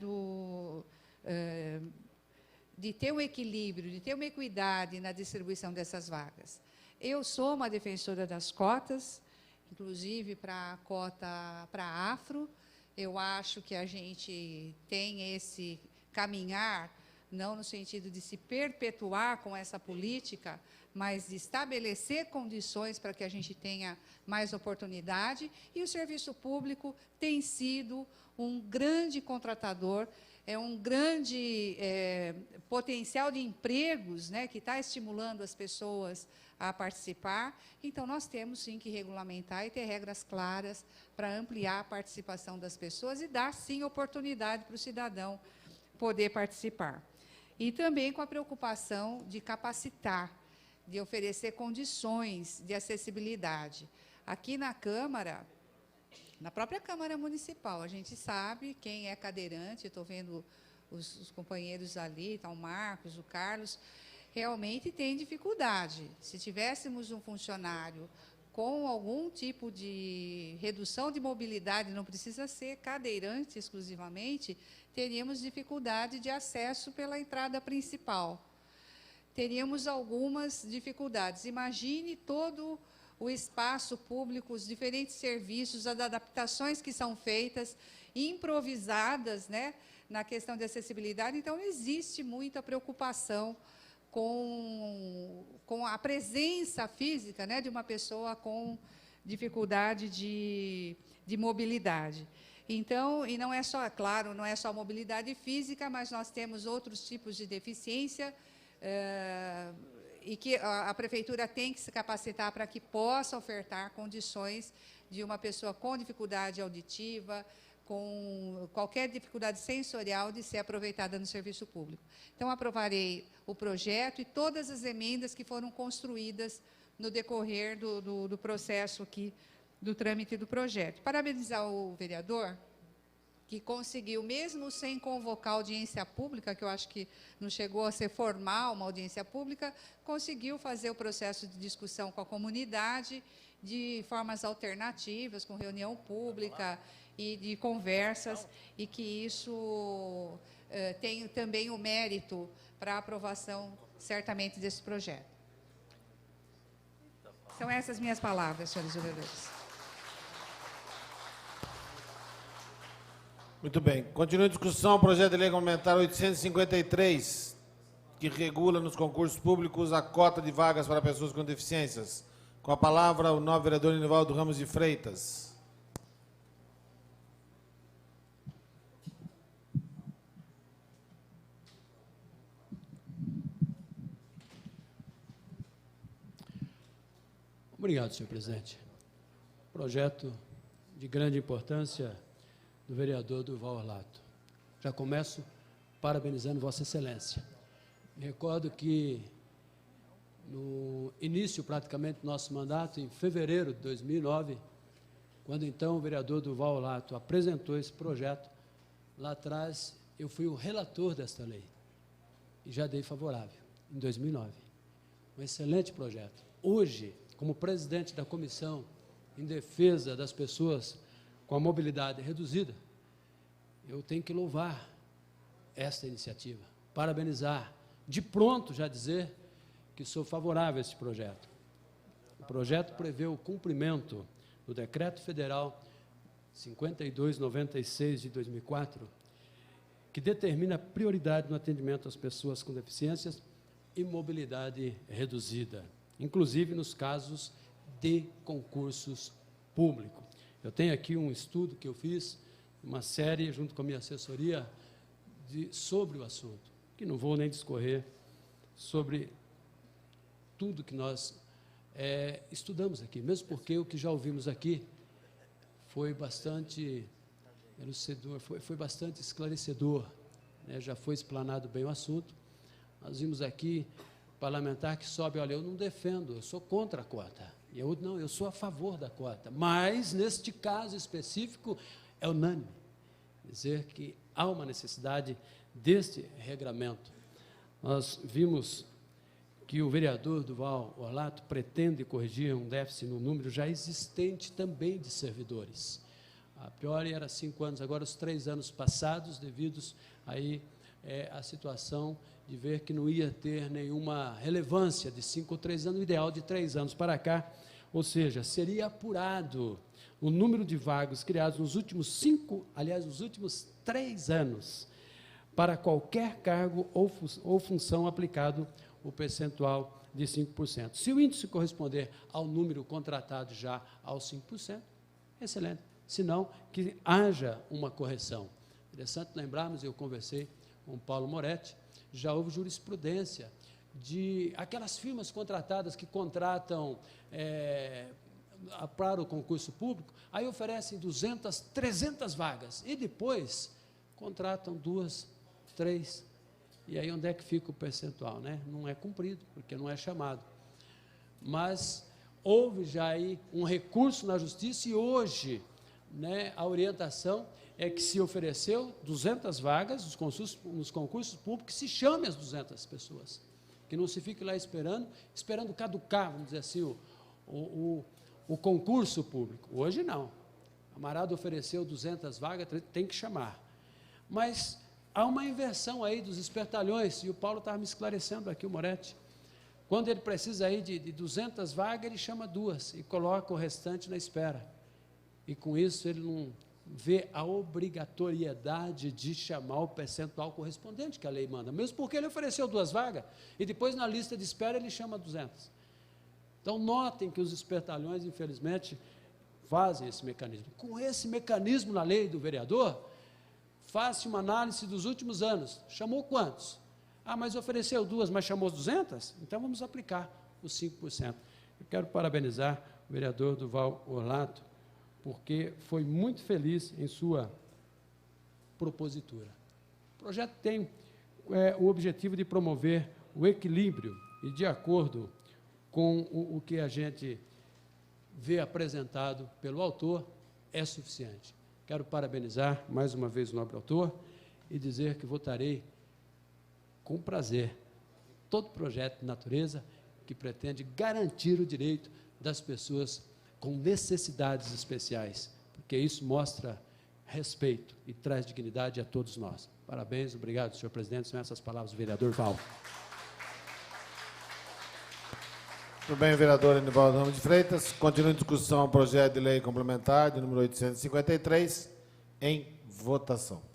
de ter um equilíbrio, de ter uma equidade na distribuição dessas vagas. Eu sou uma defensora das cotas, inclusive para a cota para a afro. Eu acho que a gente tem esse caminhar, não no sentido de se perpetuar com essa política, mas de estabelecer condições para que a gente tenha mais oportunidade. E o serviço público tem sido um grande contratador, um grande potencial de empregos, né, que está estimulando as pessoas a participar. Então, nós temos, sim, que regulamentar e ter regras claras para ampliar a participação das pessoas e dar, sim, oportunidade para o cidadão poder participar. E também com a preocupação de capacitar, de oferecer condições de acessibilidade. Aqui na Câmara, na própria Câmara Municipal, a gente sabe quem é cadeirante, estou vendo os companheiros ali, tá, o Marcos, o Carlos, realmente tem dificuldade. Se tivéssemos um funcionário com algum tipo de redução de mobilidade, não precisa ser cadeirante exclusivamente, teríamos dificuldade de acesso pela entrada principal. Teríamos algumas dificuldades. Imagine todo o espaço público, os diferentes serviços, as adaptações que são feitas, improvisadas, né, na questão de acessibilidade. Então, existe muita preocupação com a presença física, né, de uma pessoa com dificuldade de mobilidade. Então, e não é só, claro, não é só mobilidade física, mas nós temos outros tipos de deficiência, e que a prefeitura tem que se capacitar para que possa ofertar condições de uma pessoa com dificuldade auditiva, com qualquer dificuldade sensorial, de ser aproveitada no serviço público. Então, aprovarei o projeto e todas as emendas que foram construídas no decorrer do processo aqui, do trâmite do projeto. Parabenizar o vereador, que conseguiu, mesmo sem convocar audiência pública, que eu acho que não chegou a ser formal uma audiência pública, conseguiu fazer o processo de discussão com a comunidade de formas alternativas, com reunião pública e de conversas, e que isso tem também o mérito para a aprovação, certamente, desse projeto. São essas minhas palavras, senhores vereadores. Muito bem. Continua a discussão o projeto de lei complementar 853, que regula nos concursos públicos a cota de vagas para pessoas com deficiências. Com a palavra, o novo vereador Nivaldo Ramos de Freitas. Obrigado, senhor presidente. Projeto de grande importância do vereador Durval Orlato. Já começo parabenizando Vossa Excelência. Me recordo que no início, praticamente, do nosso mandato, em fevereiro de 2009, quando então o vereador Durval Orlato apresentou esse projeto, lá atrás eu fui o relator desta lei e já dei favorável, em 2009. Um excelente projeto. Hoje, como presidente da comissão em defesa das pessoas com a mobilidade reduzida, eu tenho que louvar esta iniciativa, parabenizar, de pronto já dizer que sou favorável a este projeto. O projeto prevê o cumprimento do Decreto Federal 5296 de 2004, que determina prioridade no atendimento às pessoas com deficiências e mobilidade reduzida, inclusive nos casos de concursos públicos. Eu tenho aqui um estudo que eu fiz, uma série, junto com a minha assessoria, sobre o assunto, que não vou nem discorrer sobre tudo que nós estudamos aqui, mesmo porque o que já ouvimos aqui foi bastante elucidador, foi bastante esclarecedor, né? Já foi explanado bem o assunto. Nós vimos aqui parlamentar que sobe, olha, eu não defendo, eu sou contra a cota. E eu, não, eu sou a favor da cota. Mas, neste caso específico, é unânime dizer que há uma necessidade deste regramento. Nós vimos que o vereador Durval Orlato pretende corrigir um déficit no número já existente também de servidores. A priori era 5 anos, agora os 3 anos passados, devidos aí à situação de ver que não ia ter nenhuma relevância de 5 ou 3 anos, o ideal de 3 anos para cá, ou seja, seria apurado o número de vagas criados nos últimos 3 anos, para qualquer cargo ou função aplicado o percentual de 5%. Se o índice corresponder ao número contratado já aos 5%, excelente. Se não, que haja uma correção. Interessante lembrarmos, eu conversei com o Paulo Moretti, já houve jurisprudência de aquelas firmas contratadas que contratam para o concurso público, aí oferecem 200, 300 vagas, e depois contratam 2, 3, e aí onde é que fica o percentual, né? Não é cumprido, porque não é chamado. Mas houve já aí um recurso na justiça e hoje, né, a orientação é que se ofereceu 200 vagas nos concursos públicos, se chame as 200 pessoas, que não se fique lá esperando caducar, vamos dizer assim, o concurso público. Hoje não. O camarada ofereceu 200 vagas, tem que chamar. Mas há uma inversão aí dos espertalhões, e o Paulo estava me esclarecendo aqui, o Moretti. Quando ele precisa aí de 200 vagas, ele chama 2 e coloca o restante na espera. E com isso ele vê a obrigatoriedade de chamar o percentual correspondente que a lei manda, mesmo porque ele ofereceu 2 vagas, e depois na lista de espera ele chama 200. Então, notem que os espertalhões, infelizmente, fazem esse mecanismo. Com esse mecanismo na lei do vereador, faça uma análise dos últimos anos. Chamou quantos? Ah, mas ofereceu 2, mas chamou 200? Então, vamos aplicar os 5%. Eu quero parabenizar o vereador Durval Orlato, porque foi muito feliz em sua propositura. O projeto tem o objetivo de promover o equilíbrio e, de acordo com o que a gente vê apresentado pelo autor, é suficiente. Quero parabenizar mais uma vez o nobre autor e dizer que votarei com prazer todo projeto de natureza que pretende garantir o direito das pessoas com necessidades especiais, porque isso mostra respeito e traz dignidade a todos nós. Parabéns, obrigado, senhor presidente. São essas palavras do vereador Val. Muito bem, vereador Anivaldo Ramos de Freitas. Continua em discussão o projeto de lei complementar de número 853, em votação.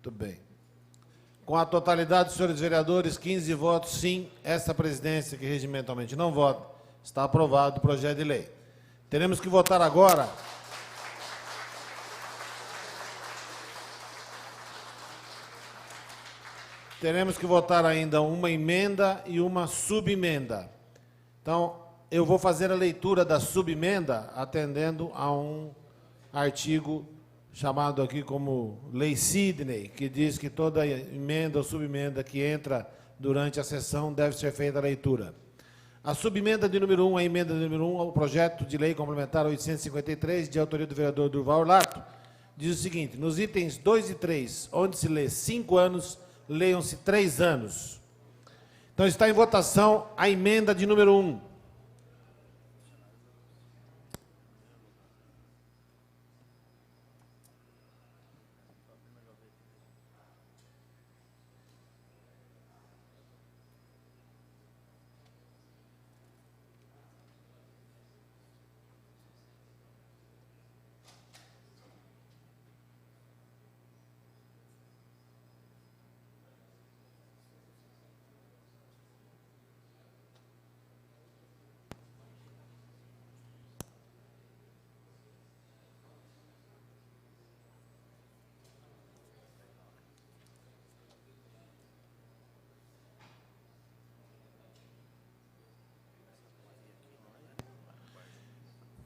Muito bem. Com a totalidade dos senhores vereadores, 15 votos sim, essa presidência que regimentalmente não vota, está aprovado o projeto de lei. Teremos que votar agora ainda uma emenda e uma subemenda. Então, eu vou fazer a leitura da subemenda atendendo a um artigo chamado aqui como Lei Sidney, que diz que toda emenda ou subemenda que entra durante a sessão deve ser feita a leitura. A subemenda de número 1, a emenda de número 1 ao projeto de lei complementar 853, de autoria do vereador Durval Orlato, diz o seguinte: nos itens 2 e 3, onde se lê 5 anos, leiam-se 3 anos. Então, está em votação a emenda de número 1.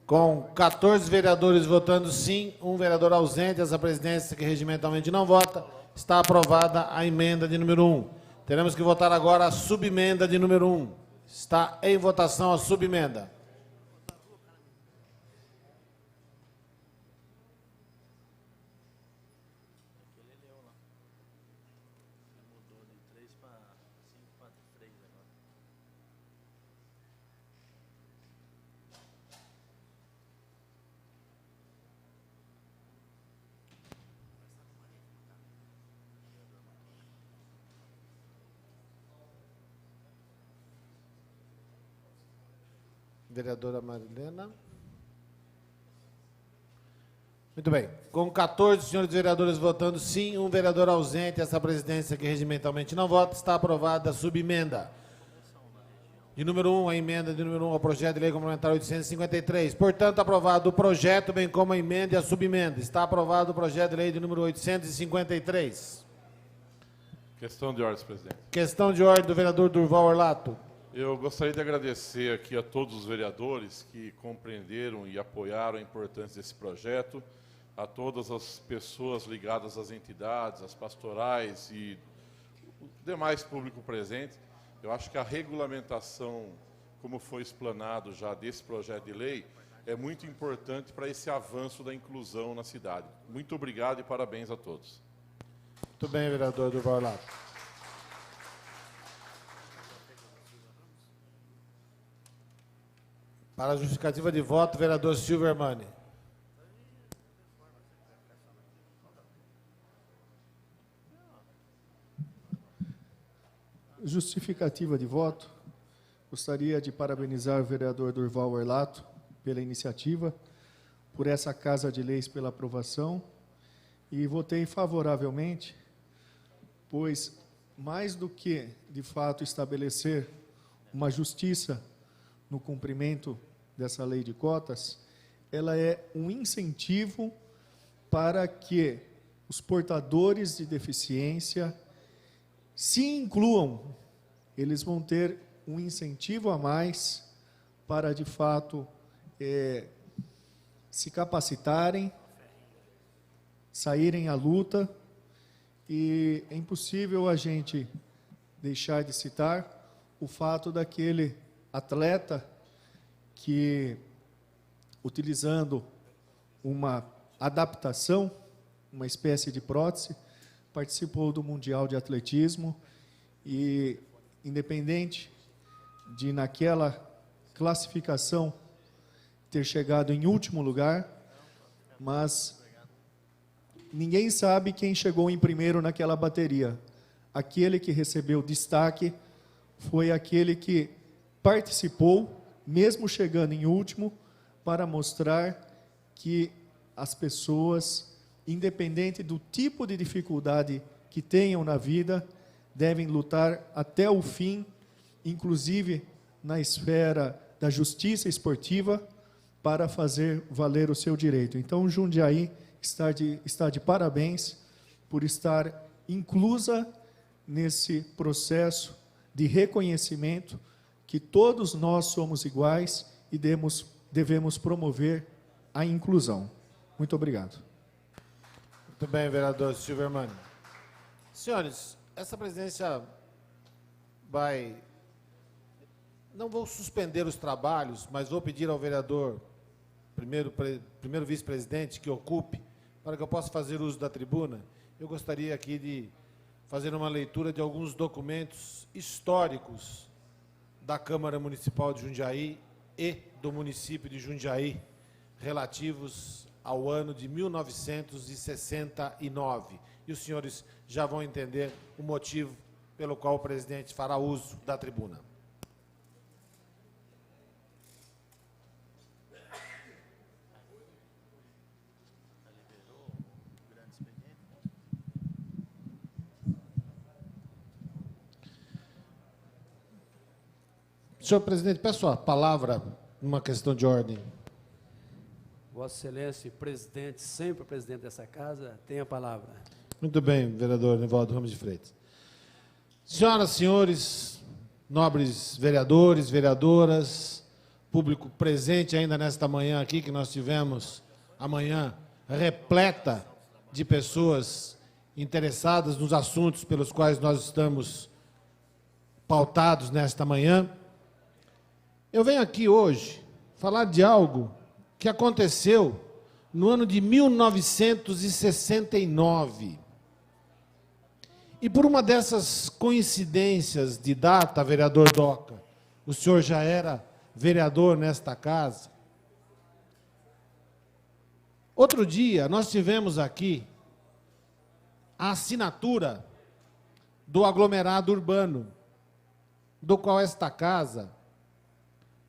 Com 14 vereadores votando sim, um vereador ausente, essa presidência que regimentalmente não vota, está aprovada a emenda de número 1. Teremos que votar agora a subemenda de número 1. Está em votação a subemenda. Vereadora Marilena. Muito bem. Com 14 senhores vereadores votando sim, um vereador ausente, essa presidência que regimentalmente não vota, está aprovada a subemenda. De número 1, a emenda de número 1 ao projeto de lei complementar 853. Portanto, aprovado o projeto, bem como a emenda e a subemenda. Está aprovado o projeto de lei de número 853. Questão de ordem, presidente. Questão de ordem do vereador Durval Orlato. Eu gostaria de agradecer aqui a todos os vereadores que compreenderam e apoiaram a importância desse projeto, a todas as pessoas ligadas às entidades, às pastorais e o demais público presente. Eu acho que a regulamentação, como foi explanado já desse projeto de lei, é muito importante para esse avanço da inclusão na cidade. Muito obrigado e parabéns a todos. Muito bem, vereador Durval Orlato. Para a justificativa de voto, vereador Silvio Armani. Justificativa de voto. Gostaria de parabenizar o vereador Durval Orlato pela iniciativa, por essa Casa de Leis pela aprovação, e votei favoravelmente, pois, mais do que, de fato, estabelecer uma justiça no cumprimento dessa lei de cotas, ela é um incentivo para que os portadores de deficiência se incluam. Eles vão ter um incentivo a mais para, de fato, se capacitarem, saírem à luta, e é impossível a gente deixar de citar o fato daquele atleta que, utilizando uma adaptação, uma espécie de prótese, participou do Mundial de Atletismo e, independente de, naquela classificação, ter chegado em último lugar, mas ninguém sabe quem chegou em primeiro naquela bateria. Aquele que recebeu destaque foi aquele que participou, mesmo chegando em último, para mostrar que as pessoas, independente do tipo de dificuldade que tenham na vida, devem lutar até o fim, inclusive na esfera da justiça esportiva, para fazer valer o seu direito. Então, Jundiaí está de parabéns por estar inclusa nesse processo de reconhecimento que todos nós somos iguais e devemos promover a inclusão. Muito obrigado. Muito bem, vereador Silvio Armani. Senhores, essa presidência vai... Não vou suspender os trabalhos, mas vou pedir ao vereador, primeiro vice-presidente, que ocupe, para que eu possa fazer uso da tribuna. Eu gostaria aqui de fazer uma leitura de alguns documentos históricos da Câmara Municipal de Jundiaí e do município de Jundiaí, relativos ao ano de 1969. E os senhores já vão entender o motivo pelo qual o presidente fará uso da tribuna. Senhor presidente, peço a palavra numa questão de ordem. Vossa Excelência, presidente, sempre presidente dessa casa, tem a palavra. Muito bem, vereador Nivaldo Ramos de Freitas. Senhoras e senhores, nobres vereadores, vereadoras, público presente ainda nesta manhã aqui, que nós tivemos a manhã repleta de pessoas interessadas nos assuntos pelos quais nós estamos pautados nesta manhã. Eu venho aqui hoje falar de algo que aconteceu no ano de 1969. E por uma dessas coincidências de data, vereador Doca, o senhor já era vereador nesta casa. Outro dia, nós tivemos aqui a assinatura do aglomerado urbano, do qual esta casa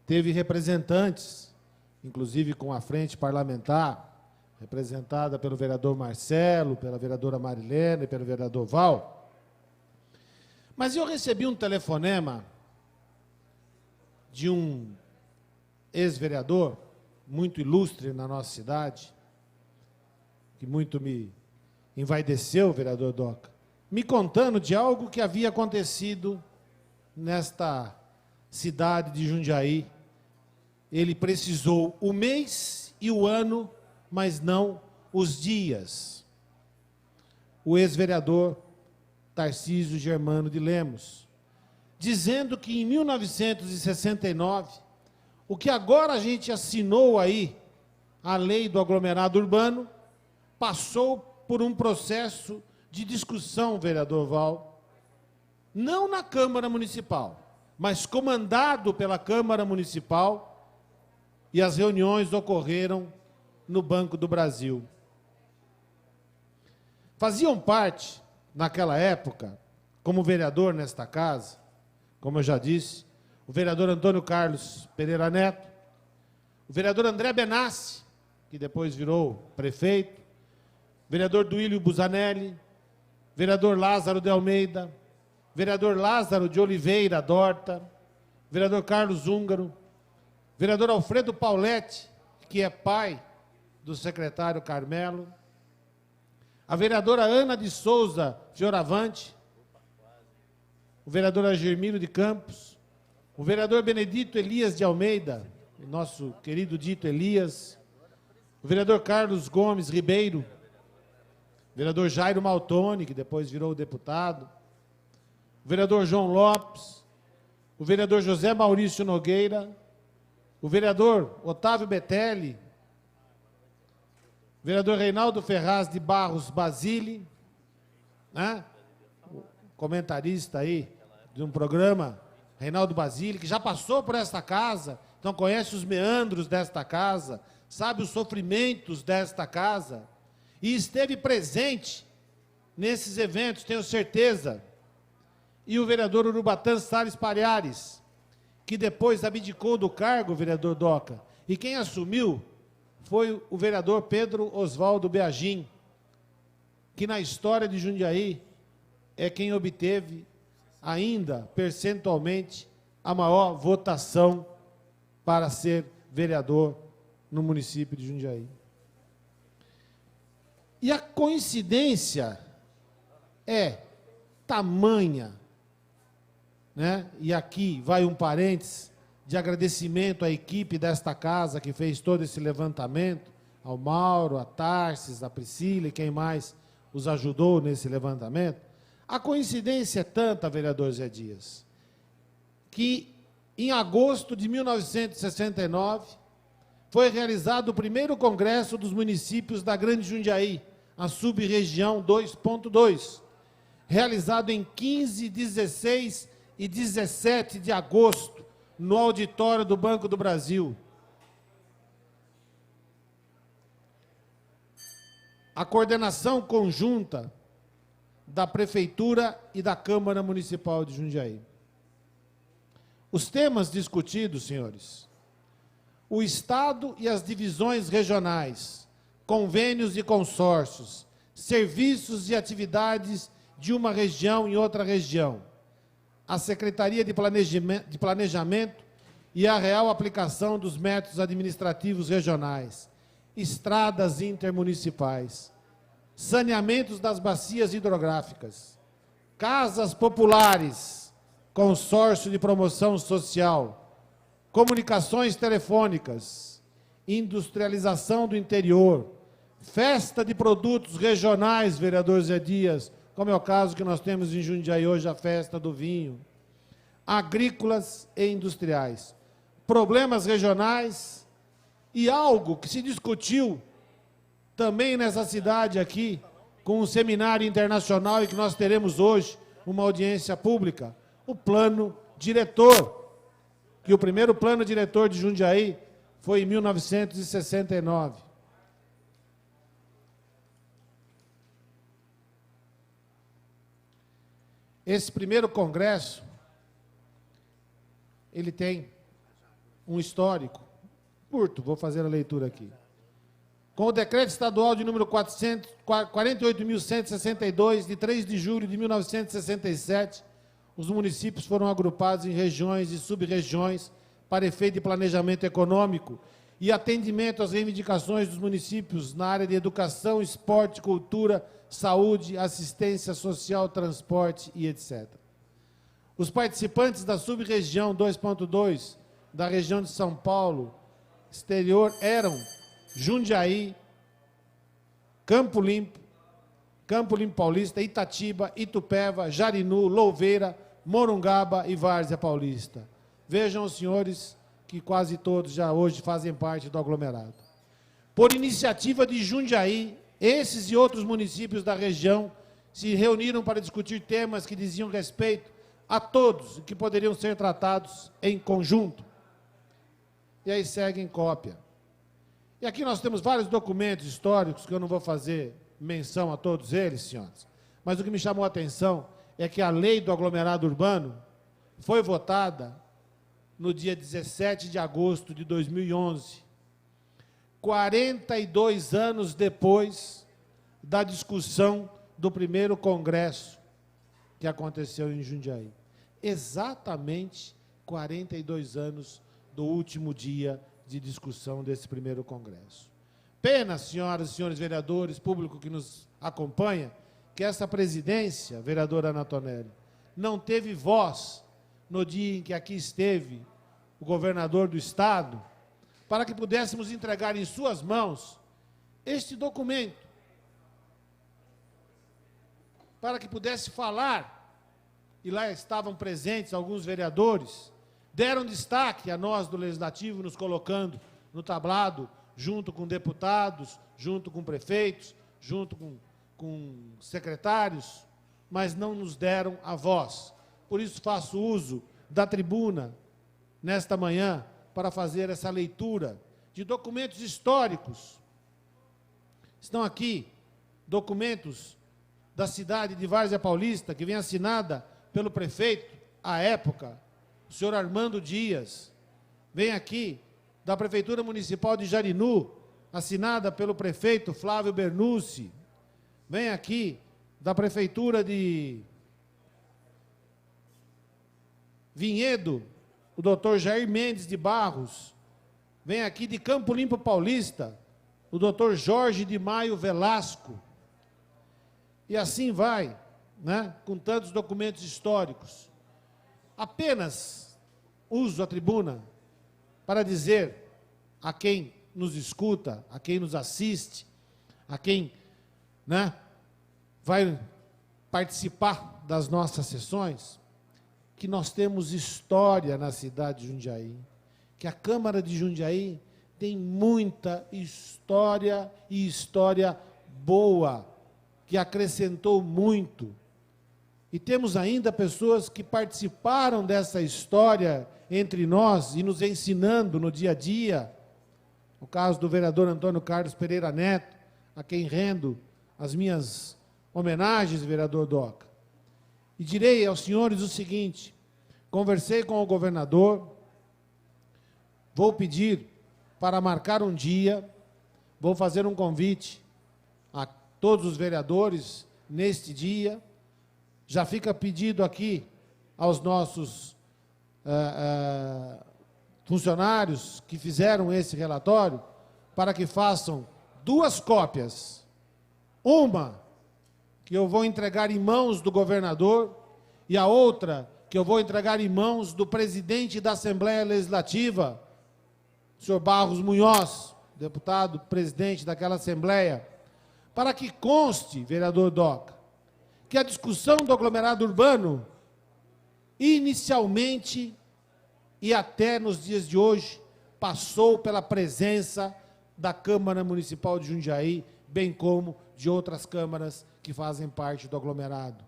teve representantes, inclusive com a frente parlamentar, representada pelo vereador Marcelo, pela vereadora Marilena e pelo vereador Val. Mas eu recebi um telefonema de um ex-vereador, muito ilustre na nossa cidade, que muito me envaideceu, vereador Doca, me contando de algo que havia acontecido nesta cidade de Jundiaí. Ele precisou o mês e o ano, mas não os dias. O ex-vereador Tarcísio Germano de Lemos, dizendo que em 1969, o que agora a gente assinou aí, a lei do aglomerado urbano, passou por um processo de discussão, vereador Val, não na Câmara Municipal, mas comandado pela Câmara Municipal, e as reuniões ocorreram no Banco do Brasil. Faziam parte, naquela época, como vereador nesta casa, como eu já disse, o vereador Antônio Carlos Pereira Neto, o vereador André Benassi, que depois virou prefeito, vereador Duílio Busanelli, vereador Lázaro de Almeida, vereador Lázaro de Oliveira Dorta, vereador Carlos Húngaro, vereador Alfredo Pauletti, que é pai do secretário Carmelo, a vereadora Ana de Souza Fioravante, o vereador Agermiro de Campos, o vereador Benedito Elias de Almeida, o nosso querido Dito Elias, o vereador Carlos Gomes Ribeiro, o vereador Jairo Maltoni, que depois virou deputado, o vereador João Lopes, o vereador José Maurício Nogueira, o vereador Otávio Betelli, o vereador Reinaldo Ferraz de Barros Basile, né? O comentarista aí de um programa, Reinaldo Basile, que já passou por esta casa, então conhece os meandros desta casa, sabe os sofrimentos desta casa, e esteve presente nesses eventos, tenho certeza. E o vereador Urubatã Salles Palhares, que depois abdicou do cargo, vereador Doca, e quem assumiu foi o vereador Pedro Oswaldo Beagin, que na história de Jundiaí é quem obteve ainda percentualmente a maior votação para ser vereador no município de Jundiaí. E a coincidência é tamanha, né? E aqui vai um parênteses de agradecimento à equipe desta casa que fez todo esse levantamento, ao Mauro, a Tarsis, a Priscila e quem mais os ajudou nesse levantamento. A coincidência é tanta, vereador Zé Dias, que em agosto de 1969 foi realizado o primeiro congresso dos municípios da Grande Jundiaí, a sub-região 2.2, realizado em 15, 16 e 17 de agosto, no auditório do Banco do Brasil. A coordenação conjunta da Prefeitura e da Câmara Municipal de Jundiaí. Os temas discutidos, senhores: o Estado e as divisões regionais, convênios e consórcios, serviços e atividades de uma região em outra região, a Secretaria de Planejamento e a real aplicação dos métodos administrativos regionais, estradas intermunicipais, saneamentos das bacias hidrográficas, casas populares, consórcio de promoção social, comunicações telefônicas, industrialização do interior, festa de produtos regionais, vereador Zé Dias, como é o caso que nós temos em Jundiaí hoje, a festa do vinho, agrícolas e industriais, problemas regionais e algo que se discutiu também nessa cidade aqui, com um seminário internacional e que nós teremos hoje uma audiência pública, o plano diretor, que o primeiro plano diretor de Jundiaí foi em 1969. Esse primeiro congresso, ele tem um histórico curto, vou fazer a leitura aqui. Com o decreto estadual de número 48.162, de 3 de julho de 1967, os municípios foram agrupados em regiões e sub-regiões para efeito de planejamento econômico e atendimento às reivindicações dos municípios na área de educação, esporte, cultura, saúde, assistência social, transporte e etc. Os participantes da sub-região 2.2 da região de São Paulo exterior eram Jundiaí, Campo Limpo Paulista, Itatiba, Itupeva, Jarinu, Louveira, Morungaba e Várzea Paulista. Vejam os senhores que quase todos já hoje fazem parte do aglomerado. Por iniciativa de Jundiaí, esses e outros municípios da região se reuniram para discutir temas que diziam respeito a todos e que poderiam ser tratados em conjunto. E aí segue em cópia. E aqui nós temos vários documentos históricos, que eu não vou fazer menção a todos eles, senhores. Mas o que me chamou a atenção é que a lei do aglomerado urbano foi votada no dia 17 de agosto de 2011, 42 anos depois da discussão do primeiro congresso que aconteceu em Jundiaí. Exatamente 42 anos do último dia de discussão desse primeiro congresso. Pena, senhoras e senhores vereadores, público que nos acompanha, que essa presidência, vereadora Ana Tonelli, não teve voz no dia em que aqui esteve o governador do Estado, para que pudéssemos entregar em suas mãos este documento, para que pudesse falar, e lá estavam presentes alguns vereadores, deram destaque a nós do Legislativo, nos colocando no tablado, junto com deputados, junto com prefeitos, junto com secretários, mas não nos deram a voz. Por isso faço uso da tribuna, nesta manhã, para fazer essa leitura de documentos históricos. Estão aqui documentos da cidade de Várzea Paulista, que vem assinada pelo prefeito, à época, o senhor Armando Dias. Vem aqui da Prefeitura Municipal de Jarinu, assinada pelo prefeito Flávio Bernucci. Vem aqui da Prefeitura de Vinhedo, o doutor Jair Mendes de Barros. Vem aqui de Campo Limpo Paulista, o doutor Jorge de Maio Velasco. E assim vai, né, com tantos documentos históricos. Apenas uso a tribuna para dizer a quem nos escuta, a quem nos assiste, a quem, né, vai participar das nossas sessões, que nós temos história na cidade de Jundiaí, que a Câmara de Jundiaí tem muita história e história boa, que acrescentou muito. E temos ainda pessoas que participaram dessa história entre nós e nos ensinando no dia a dia. O caso do vereador Antônio Carlos Pereira Neto, a quem rendo as minhas homenagens, vereador Doca. E direi aos senhores o seguinte: conversei com o governador, vou pedir para marcar um dia, vou fazer um convite a todos os vereadores neste dia. Já fica pedido aqui aos nossos funcionários que fizeram esse relatório, para que façam 2 cópias. Uma que eu vou entregar em mãos do governador e a outra que eu vou entregar em mãos do presidente da Assembleia Legislativa, o senhor Barros Munhoz, deputado presidente daquela Assembleia, para que conste, vereador Doca, que a discussão do aglomerado urbano, inicialmente e até nos dias de hoje, passou pela presença da Câmara Municipal de Jundiaí, bem como de outras câmaras que fazem parte do aglomerado.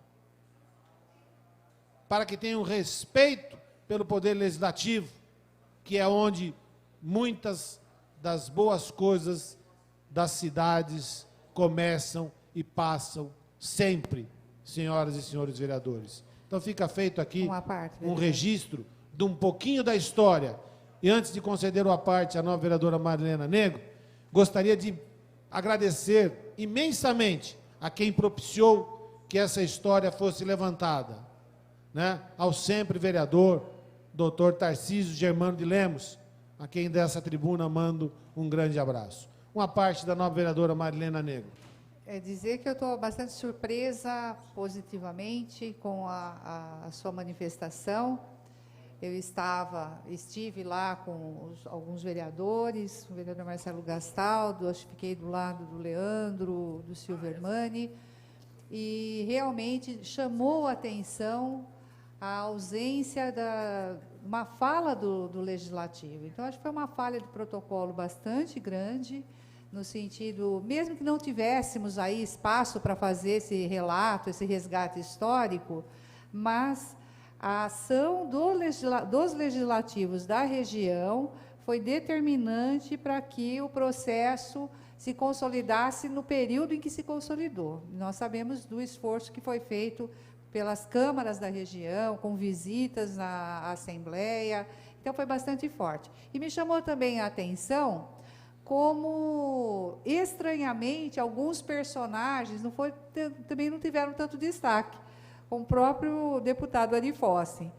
Para que tenham respeito pelo Poder Legislativo, que é onde muitas das boas coisas das cidades começam e passam sempre, senhoras e senhores vereadores. Então fica feito aqui um registro de um pouquinho da história. E antes de conceder a parte à nova vereadora Marilena Negro, gostaria de agradecer imensamente a quem propiciou que essa história fosse levantada, né? Ao sempre vereador, doutor Tarcísio Germano de Lemos, a quem dessa tribuna mando um grande abraço. Uma parte da nova vereadora Marilena Negro. É dizer que eu estou bastante surpresa positivamente com a sua manifestação. Eu estive lá com alguns vereadores, o vereador Marcelo Gastaldo, acho que fiquei do lado do Leandro, do Silvermani, e realmente chamou a atenção a ausência uma fala do Legislativo. Então, acho que foi uma falha de protocolo bastante grande, no sentido, mesmo que não tivéssemos aí espaço para fazer esse relato, esse resgate histórico, mas a ação dos legislativos da região foi determinante para que o processo se consolidasse no período em que se consolidou. Nós sabemos do esforço que foi feito pelas câmaras da região, com visitas à Assembleia, então foi bastante forte. E me chamou também a atenção como, estranhamente, alguns personagens também não tiveram tanto destaque, como o próprio deputado Ari Fossi,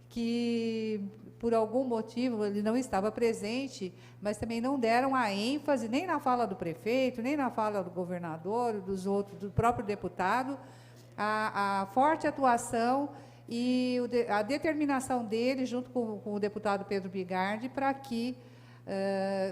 que, por algum motivo, ele não estava presente, mas também não deram a ênfase nem na fala do prefeito, nem na fala do governador, do próprio deputado, a forte atuação e a determinação dele, junto com o deputado Pedro Bigardi, para que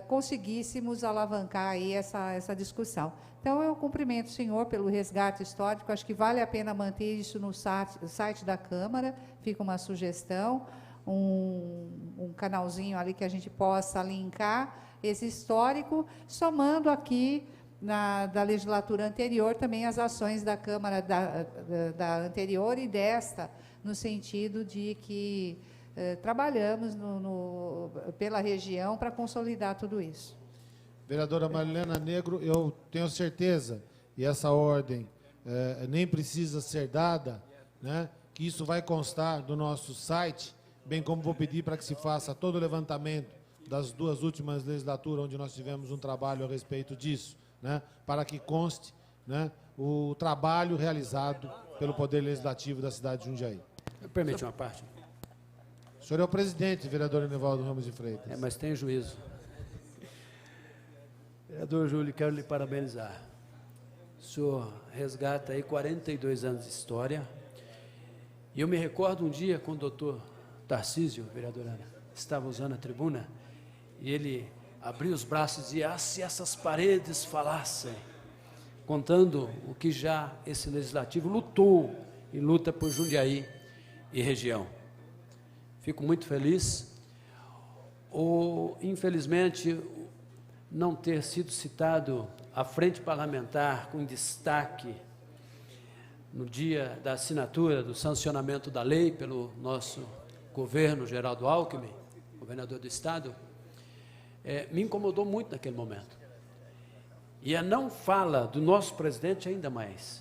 conseguíssemos alavancar aí essa discussão. Então, eu cumprimento o senhor pelo resgate histórico, acho que vale a pena manter isso no site da Câmara, fica uma sugestão, um canalzinho ali que a gente possa linkar esse histórico, somando aqui, da legislatura anterior, também as ações da Câmara da anterior e desta, no sentido de que trabalhamos pela região para consolidar tudo isso. Vereadora Marilena Negro, eu tenho certeza, e essa ordem nem precisa ser dada, né, que isso vai constar do nosso site, bem como vou pedir para que se faça todo o levantamento das duas últimas legislaturas, onde nós tivemos um trabalho a respeito disso, né, para que conste, né, o trabalho realizado pelo Poder Legislativo da cidade de Jundiaí. Permite uma parte. O senhor é o presidente, vereador Enivaldo Ramos de Freitas. Mas tem juízo. Vereador Júlio, quero lhe parabenizar. O senhor resgata aí 42 anos de história. E eu me recordo um dia, quando o doutor Tarcísio, vereador Ana, estava usando a tribuna, e ele abriu os braços e dizia, se essas paredes falassem, contando o que já esse legislativo lutou e luta por Jundiaí e região. Fico muito feliz. Infelizmente, não ter sido citado a frente parlamentar com destaque no dia da assinatura do sancionamento da lei pelo nosso governo, Geraldo Alckmin, governador do Estado, me incomodou muito naquele momento. E a não fala do nosso presidente ainda mais.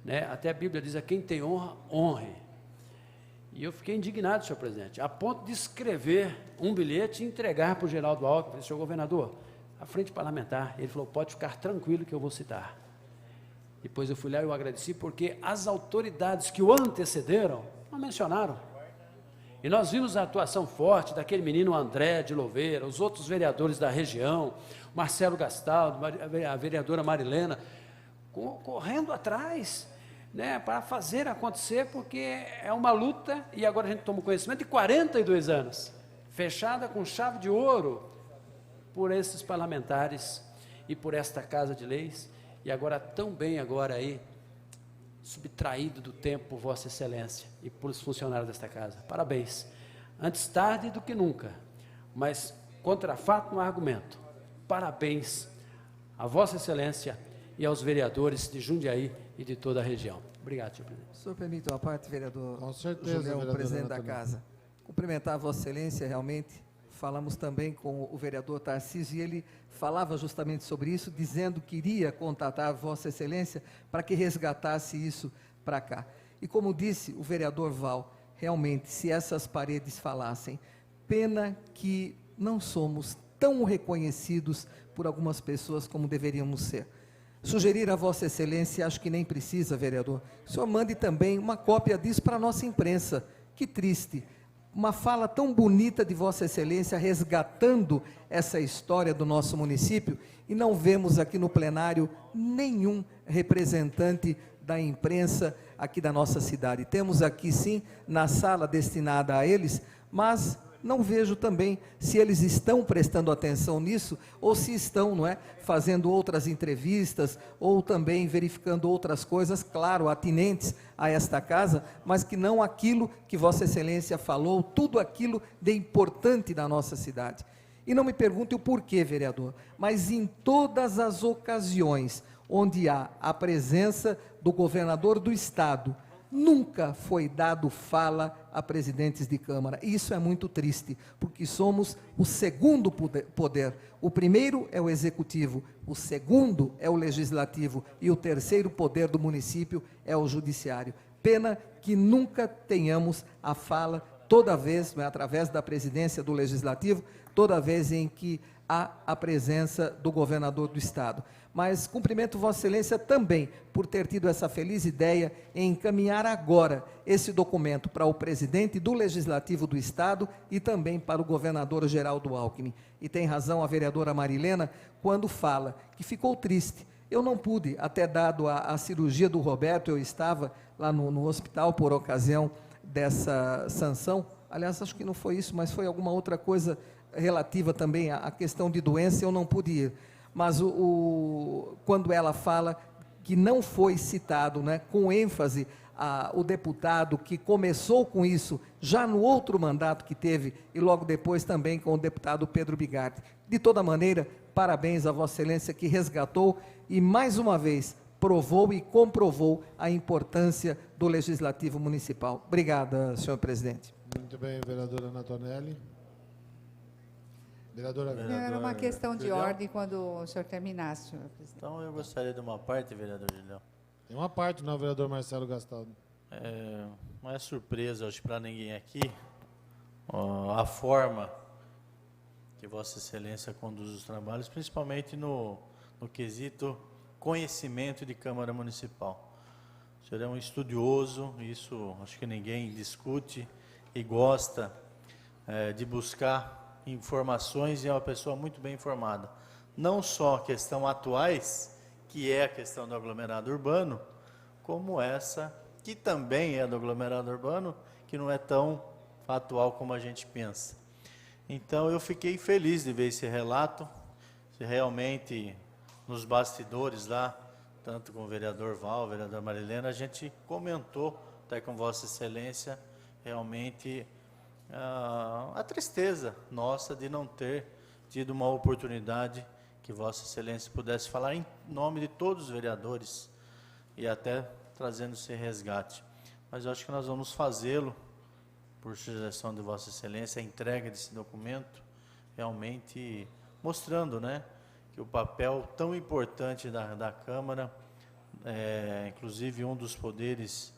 Né? Até a Bíblia diz, a quem tem honra, honre. E eu fiquei indignado, senhor presidente, a ponto de escrever um bilhete e entregar para o Geraldo Alckmin, senhor governador, a frente parlamentar. Ele falou, pode ficar tranquilo que eu vou citar. Depois eu fui lá e eu agradeci, porque as autoridades que o antecederam não mencionaram. E nós vimos a atuação forte daquele menino André de Louveira, os outros vereadores da região, Marcelo Gastaldo, a vereadora Marilena, correndo atrás, né, para fazer acontecer, porque é uma luta, e agora a gente toma conhecimento, de 42 anos, fechada com chave de ouro por esses parlamentares e por esta Casa de Leis, e agora tão bem agora aí, subtraído do tempo por Vossa Excelência e por os funcionários desta casa. Parabéns. Antes tarde do que nunca, mas contra fato no argumento. Parabéns a Vossa Excelência e aos vereadores de Jundiaí e de toda a região. Obrigado, senhor presidente. O senhor permite uma parte, vereador? Com certeza, Julião, presidente da casa. Cumprimentar a Vossa Excelência, realmente. Falamos também com o vereador Tarcísio e ele falava justamente sobre isso, dizendo que iria contatar a Vossa Excelência para que resgatasse isso para cá. E como disse o vereador Val, realmente, se essas paredes falassem, pena que não somos tão reconhecidos por algumas pessoas como deveríamos ser. Sugerir a Vossa Excelência, acho que nem precisa, vereador, o senhor mande também uma cópia disso para a nossa imprensa. Que triste. uma fala tão bonita de Vossa Excelência resgatando essa história do nosso município, e não vemos aqui no plenário nenhum representante da imprensa aqui da nossa cidade. Temos aqui sim, na sala destinada a eles, mas não vejo também se eles estão prestando atenção nisso, ou se estão, não é, fazendo outras entrevistas, ou também verificando outras coisas, claro, atinentes a esta casa, mas que não aquilo que Vossa Excelência falou, tudo aquilo de importante da nossa cidade. E não me pergunte o porquê, vereador, mas em todas as ocasiões onde há a presença do governador do estado, nunca foi dado fala a presidentes de Câmara. E isso é muito triste, porque somos o segundo poder. O primeiro é o executivo, o segundo é o legislativo e o terceiro poder do município é o judiciário. Pena que nunca tenhamos a fala, toda vez, através da presidência do legislativo, toda vez em que há a presença do governador do estado. Mas cumprimento Vossa Excelência também por ter tido essa feliz ideia em encaminhar agora esse documento para o presidente do Legislativo do Estado e também para o governador Geraldo Alckmin. E tem razão a vereadora Marilena quando fala que ficou triste. Eu não pude, até dado a cirurgia do Roberto, eu estava lá no hospital por ocasião dessa sanção. Aliás, acho que não foi isso, mas foi alguma outra coisa relativa também à questão de doença, eu não pude ir. Mas quando ela fala que não foi citado, né, com ênfase, o deputado que começou com isso já no outro mandato que teve, e logo depois também com o deputado Pedro Bigardi. De toda maneira, parabéns a Vossa Excelência que resgatou e, mais uma vez, provou e comprovou a importância do Legislativo Municipal. Obrigada, senhor presidente. Muito bem, vereadora Anatonelli. Vereadora, era uma questão de ordem quando o senhor terminasse, senhor presidente. Então, eu gostaria de uma parte, vereador Julião. tem uma parte, não, vereador Marcelo Gastaldo. Não é surpresa, acho, para ninguém aqui, a forma que Vossa Excelência conduz os trabalhos, principalmente no quesito conhecimento de Câmara Municipal. O senhor é um estudioso, isso acho que ninguém discute, e gosta de buscar informações, e é uma pessoa muito bem informada. Não só a questão atuais, que é a questão do aglomerado urbano, como essa, que também é do aglomerado urbano, que não é tão atual como a gente pensa. Então, eu fiquei feliz de ver esse relato, se realmente, nos bastidores lá, tanto com o vereador Val, o vereador Marilena, a gente comentou, até com Vossa Excelência, realmente a tristeza nossa de não ter tido uma oportunidade que Vossa Excelência pudesse falar em nome de todos os vereadores e até trazendo esse resgate. Mas eu acho que nós vamos fazê-lo, por sugestão de Vossa Excelência, a entrega desse documento, realmente mostrando, né, que o papel tão importante da Câmara, inclusive um dos poderes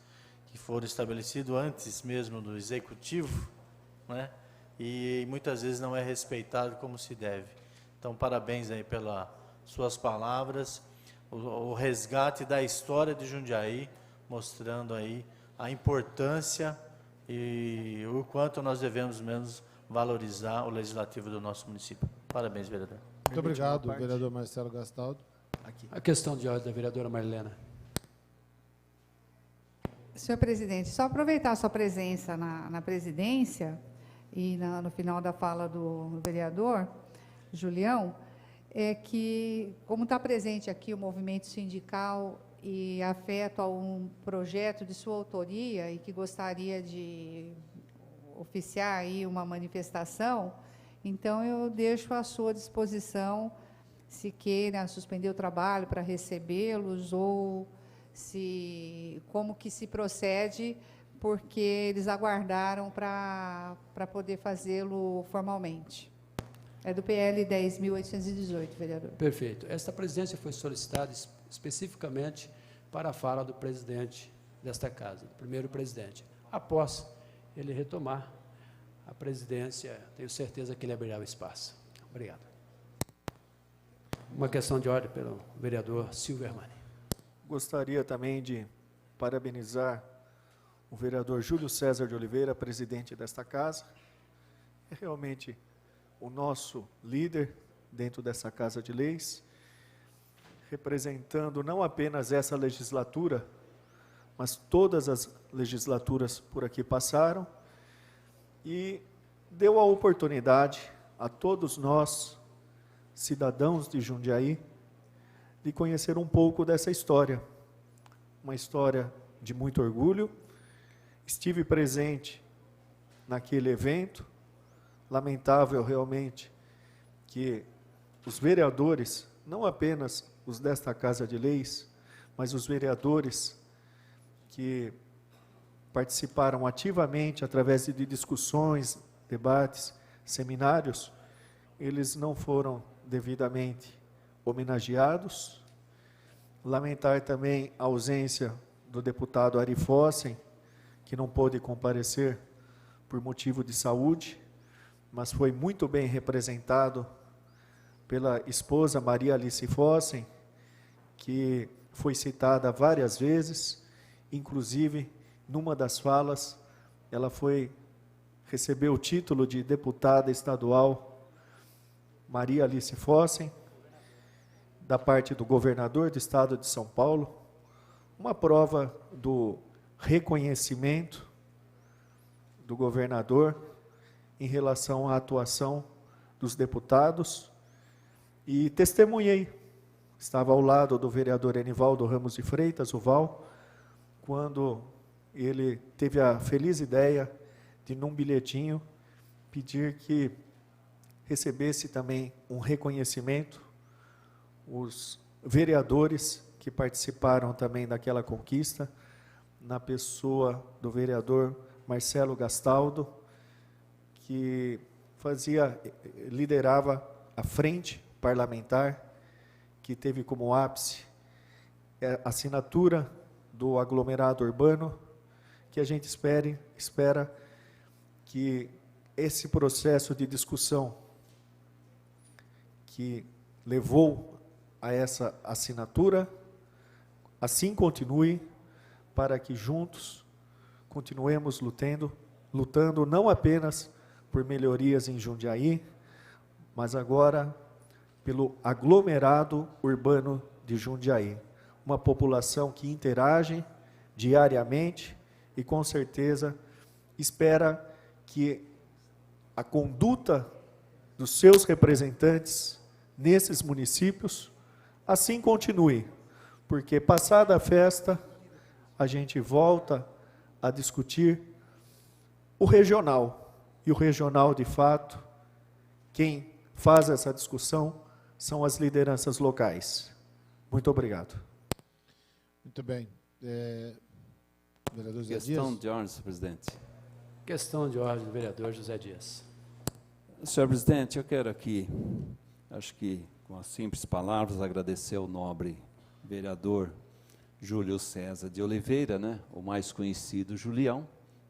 que foram estabelecidos antes mesmo do Executivo, né, e muitas vezes não é respeitado como se deve. Então, parabéns aí pelas suas palavras, o resgate da história de Jundiaí, mostrando aí a importância e o quanto nós devemos mesmo valorizar o legislativo do nosso município. Parabéns, vereador. Muito obrigado, vereador Marcelo Gastaldo. A questão de ordem da vereadora Marilena. Senhor presidente, só aproveitar a sua presença na presidência e no final da fala do vereador Julião, é que, como está presente aqui o movimento sindical e afeto a um projeto de sua autoria e que gostaria de oficiar aí uma manifestação, então eu deixo à sua disposição, se queira suspender o trabalho para recebê-los ou como que se procede, porque eles aguardaram para poder fazê-lo formalmente. É do PL 10.818, vereador. Perfeito. Esta presidência foi solicitada especificamente para a fala do presidente desta casa, do primeiro presidente. Após ele retomar a presidência, tenho certeza que ele abrirá o espaço. Obrigado. Uma questão de ordem pelo vereador Silvio Hermani. Gostaria também de parabenizar o o vereador Júlio César de Oliveira, presidente desta casa, é realmente o nosso líder dentro dessa Casa de Leis, representando não apenas essa legislatura, mas todas as legislaturas por aqui passaram, e deu a oportunidade a todos nós, cidadãos de Jundiaí, de conhecer um pouco dessa história. Uma história de muito orgulho. Estive presente naquele evento. Lamentável realmente que os vereadores, não apenas os desta Casa de Leis, mas os vereadores que participaram ativamente através de discussões, debates, seminários, eles não foram devidamente homenageados. Lamentar também a ausência do deputado Ari Fossen, que não pôde comparecer por motivo de saúde, mas foi muito bem representado pela esposa Maria Alice Fossen, que foi citada várias vezes, inclusive, numa das falas, ela recebeu o título de deputada estadual Maria Alice Fossen, da parte do governador do estado de São Paulo, uma prova do reconhecimento do governador em relação à atuação dos deputados, e testemunhei, estava ao lado do vereador Enivaldo Ramos de Freitas, o Val, quando ele teve a feliz ideia de, num bilhetinho, pedir que recebesse também um reconhecimento os vereadores que participaram também daquela conquista, na pessoa do vereador Marcelo Gastaldo, que liderava a frente parlamentar, que teve como ápice a assinatura do aglomerado urbano, que a gente espera que esse processo de discussão que levou a essa assinatura, assim continue, para que juntos continuemos lutando não apenas por melhorias em Jundiaí, mas agora pelo aglomerado urbano de Jundiaí. Uma população que interage diariamente e, com certeza, espera que a conduta dos seus representantes nesses municípios assim continue, porque, passada a festa, a gente volta a discutir o regional. E o regional, de fato, quem faz essa discussão são as lideranças locais. Muito obrigado. Muito bem. Vereador José Questão Dias. de ordem, senhor presidente. Questão de ordem do vereador José Dias. Senhor presidente, eu quero aqui, acho que com as simples palavras, agradecer ao nobre vereador Júlio César de Oliveira, né, o mais conhecido Julião.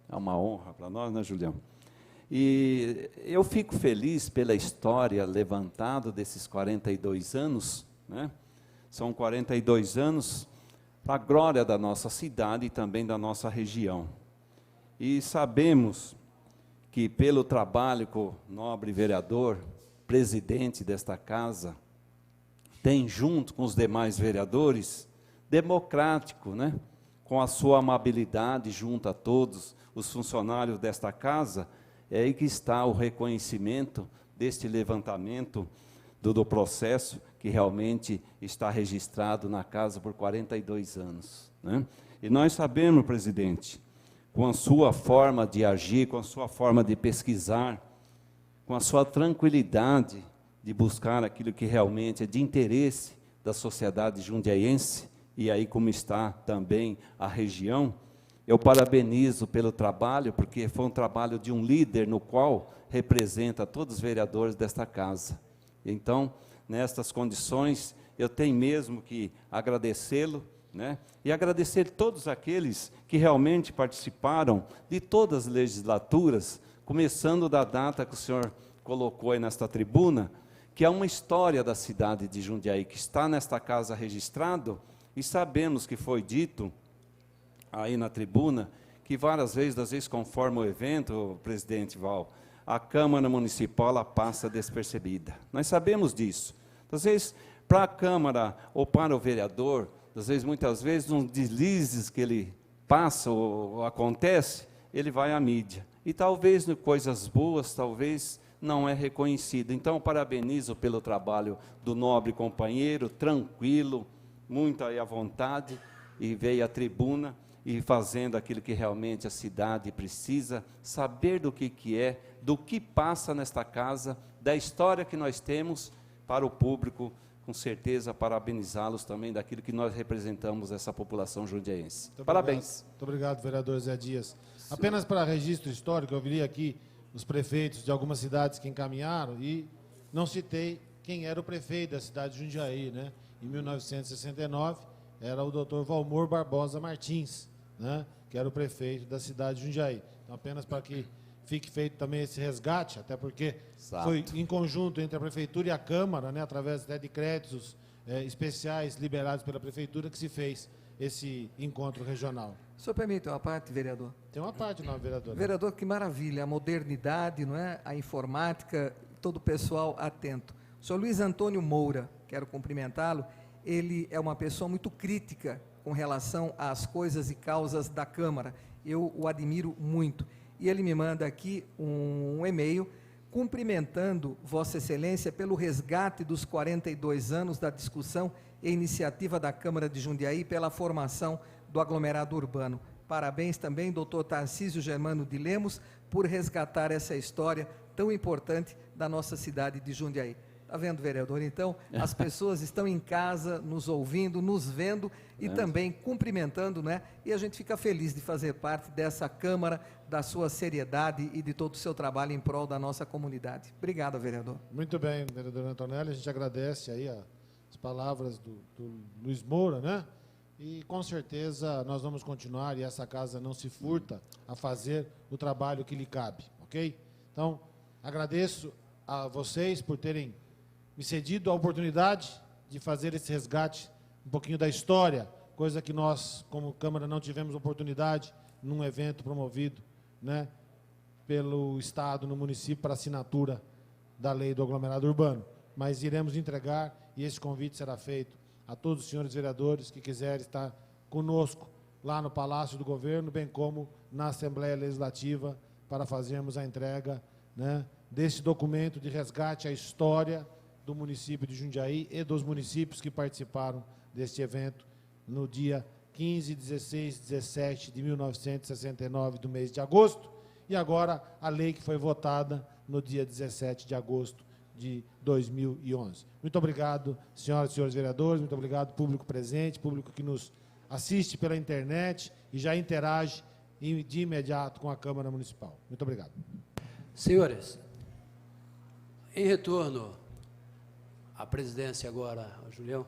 É uma honra para nós, né, Julião? E eu fico feliz pela história levantada desses 42 anos, né? São 42 anos para a glória da nossa cidade e também da nossa região. E sabemos que, pelo trabalho que o nobre vereador, presidente desta casa, tem junto com os demais vereadores, democrático, né? Com a sua amabilidade junto a todos os funcionários desta casa, é aí que está o reconhecimento deste levantamento do processo que realmente está registrado na casa por 42 anos. Né? E nós sabemos, presidente, com a sua forma de agir, com a sua forma de pesquisar, com a sua tranquilidade de buscar aquilo que realmente é de interesse da sociedade jundiaiense, e aí como está também a região, eu parabenizo pelo trabalho, porque foi um trabalho de um líder no qual representa todos os vereadores desta casa. Então, nestas condições, eu tenho mesmo que agradecê-lo, né? E agradecer todos aqueles que realmente participaram de todas as legislaturas, começando da data que o senhor colocou aí nesta tribuna, que é uma história da cidade de Jundiaí, que está nesta casa registrado, e sabemos que foi dito aí na tribuna, que várias vezes, às vezes conforme o evento, presidente Val, a Câmara Municipal ela passa despercebida. Nós sabemos disso. Às vezes, para a Câmara ou para o vereador, às vezes, muitas vezes, uns deslizes que ele passa ou acontece, ele vai à mídia. E talvez coisas boas, talvez não é reconhecido. Então, parabenizo pelo trabalho do nobre companheiro, tranquilo, muito aí à vontade, e veio à tribuna e fazendo aquilo que realmente a cidade precisa, saber do que é, do que passa nesta casa, da história que nós temos para o público, com certeza parabenizá-los também daquilo que nós representamos essa população jundiaense. Parabéns. Muito obrigado, vereador Zé Dias. Apenas para registro histórico, eu vi aqui os prefeitos de algumas cidades que encaminharam e não citei quem era o prefeito da cidade de Jundiaí, né? Em 1969, era o doutor Valmor Barbosa Martins, né? Que era o prefeito da cidade de Jundiaí. Então, apenas para que fique feito também esse resgate, até porque foi em conjunto entre a Prefeitura e a Câmara, né, através até de créditos especiais liberados pela Prefeitura, que se fez esse encontro regional. O senhor permite uma parte, vereador? Tem uma parte, não, vereador. Vereador, que maravilha, a modernidade, não é? A informática, todo o pessoal atento. O senhor Luiz Antônio Moura, quero cumprimentá-lo, ele é uma pessoa muito crítica com relação às coisas e causas da Câmara. Eu o admiro muito. E ele me manda aqui um e-mail cumprimentando Vossa Excelência pelo resgate dos 42 anos da discussão e iniciativa da Câmara de Jundiaí pela formação do aglomerado urbano. Parabéns também, doutor Tarcísio Germano de Lemos, por resgatar essa história tão importante da nossa cidade de Jundiaí. Está vendo, vereador? Então, as pessoas estão em casa, nos ouvindo, nos vendo e também cumprimentando, né? E a gente fica feliz de fazer parte dessa Câmara, da sua seriedade e de todo o seu trabalho em prol da nossa comunidade. Obrigado, vereador. Muito bem, vereador Antonelli, a gente agradece aí as palavras do Luiz Moura, né? E, com certeza, nós vamos continuar, e essa casa não se furta a fazer o trabalho que lhe cabe, ok? Então, agradeço a vocês por terem me cedido a oportunidade de fazer esse resgate, um pouquinho da história, coisa que nós, como Câmara, não tivemos oportunidade num evento promovido, né, pelo Estado, no município, para assinatura da lei do aglomerado urbano. Mas iremos entregar, e esse convite será feito a todos os senhores vereadores que quiserem estar conosco lá no Palácio do Governo, bem como na Assembleia Legislativa, para fazermos a entrega, né, desse documento de resgate à história do município de Jundiaí e dos municípios que participaram deste evento no dia 15, 16, 17 de 1969 do mês de agosto, e agora a lei que foi votada no dia 17 de agosto de 2011. Muito obrigado, senhoras e senhores vereadores, muito obrigado, público presente, público que nos assiste pela internet e já interage de imediato com a Câmara Municipal. Muito obrigado. Senhores, em retorno à presidência agora, ao Julião,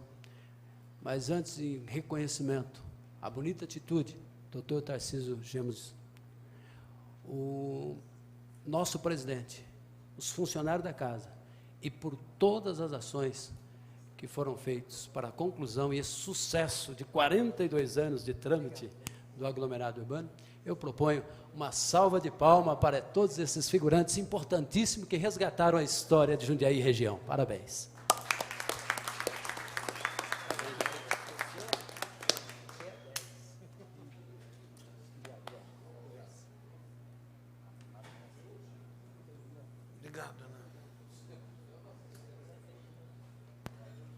mas antes, em reconhecimento à bonita atitude, doutor Tarcísio Gemos, o nosso presidente, os funcionários da casa, e por todas as ações que foram feitas para a conclusão e esse sucesso de 42 anos de trâmite do aglomerado urbano, eu proponho uma salva de palmas para todos esses figurantes importantíssimos que resgataram a história de Jundiaí e região. Parabéns.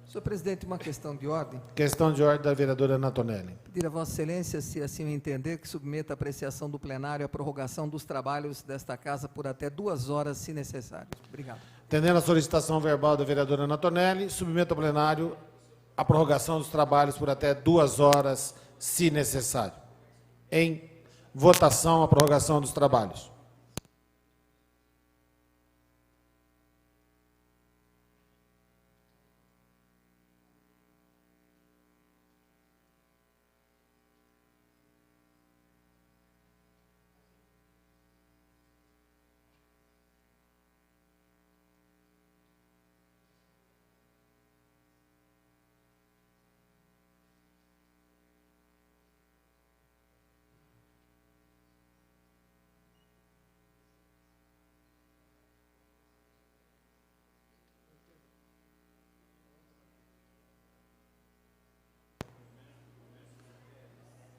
Senhor presidente, uma questão de ordem. Questão de ordem da vereadora Antonelli. Pedir a Vossa Excelência, se assim o entender, que submeta a apreciação do plenário a prorrogação dos trabalhos desta casa por até 2 horas, se necessário. Obrigado. Atendendo a solicitação verbal da vereadora Antonelli, submeto ao plenário a prorrogação dos trabalhos por até 2 horas, se necessário. Em votação, a prorrogação dos trabalhos.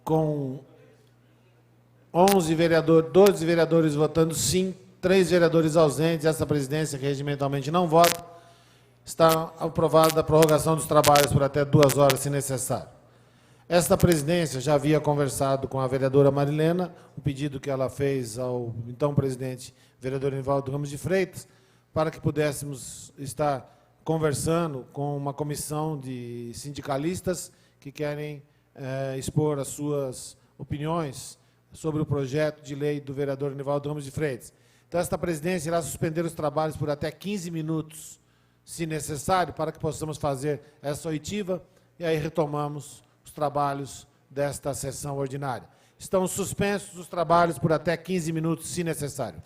com 12 vereadores votando sim, 3 vereadores ausentes, essa presidência que regimentalmente não vota, está aprovada a prorrogação dos trabalhos por até 2 horas, se necessário. Esta presidência já havia conversado com a vereadora Marilena, o pedido que ela fez ao então presidente, vereador Nivaldo Ramos de Freitas, para que pudéssemos estar conversando com uma comissão de sindicalistas que querem expor as suas opiniões sobre o projeto de lei do vereador Nivaldo Ramos de Freitas. Então, esta presidência irá suspender os trabalhos por até 15 minutos, se necessário, para que possamos fazer essa oitiva, e aí retomamos os trabalhos desta sessão ordinária. Estão suspensos os trabalhos por até 15 minutos, se necessário.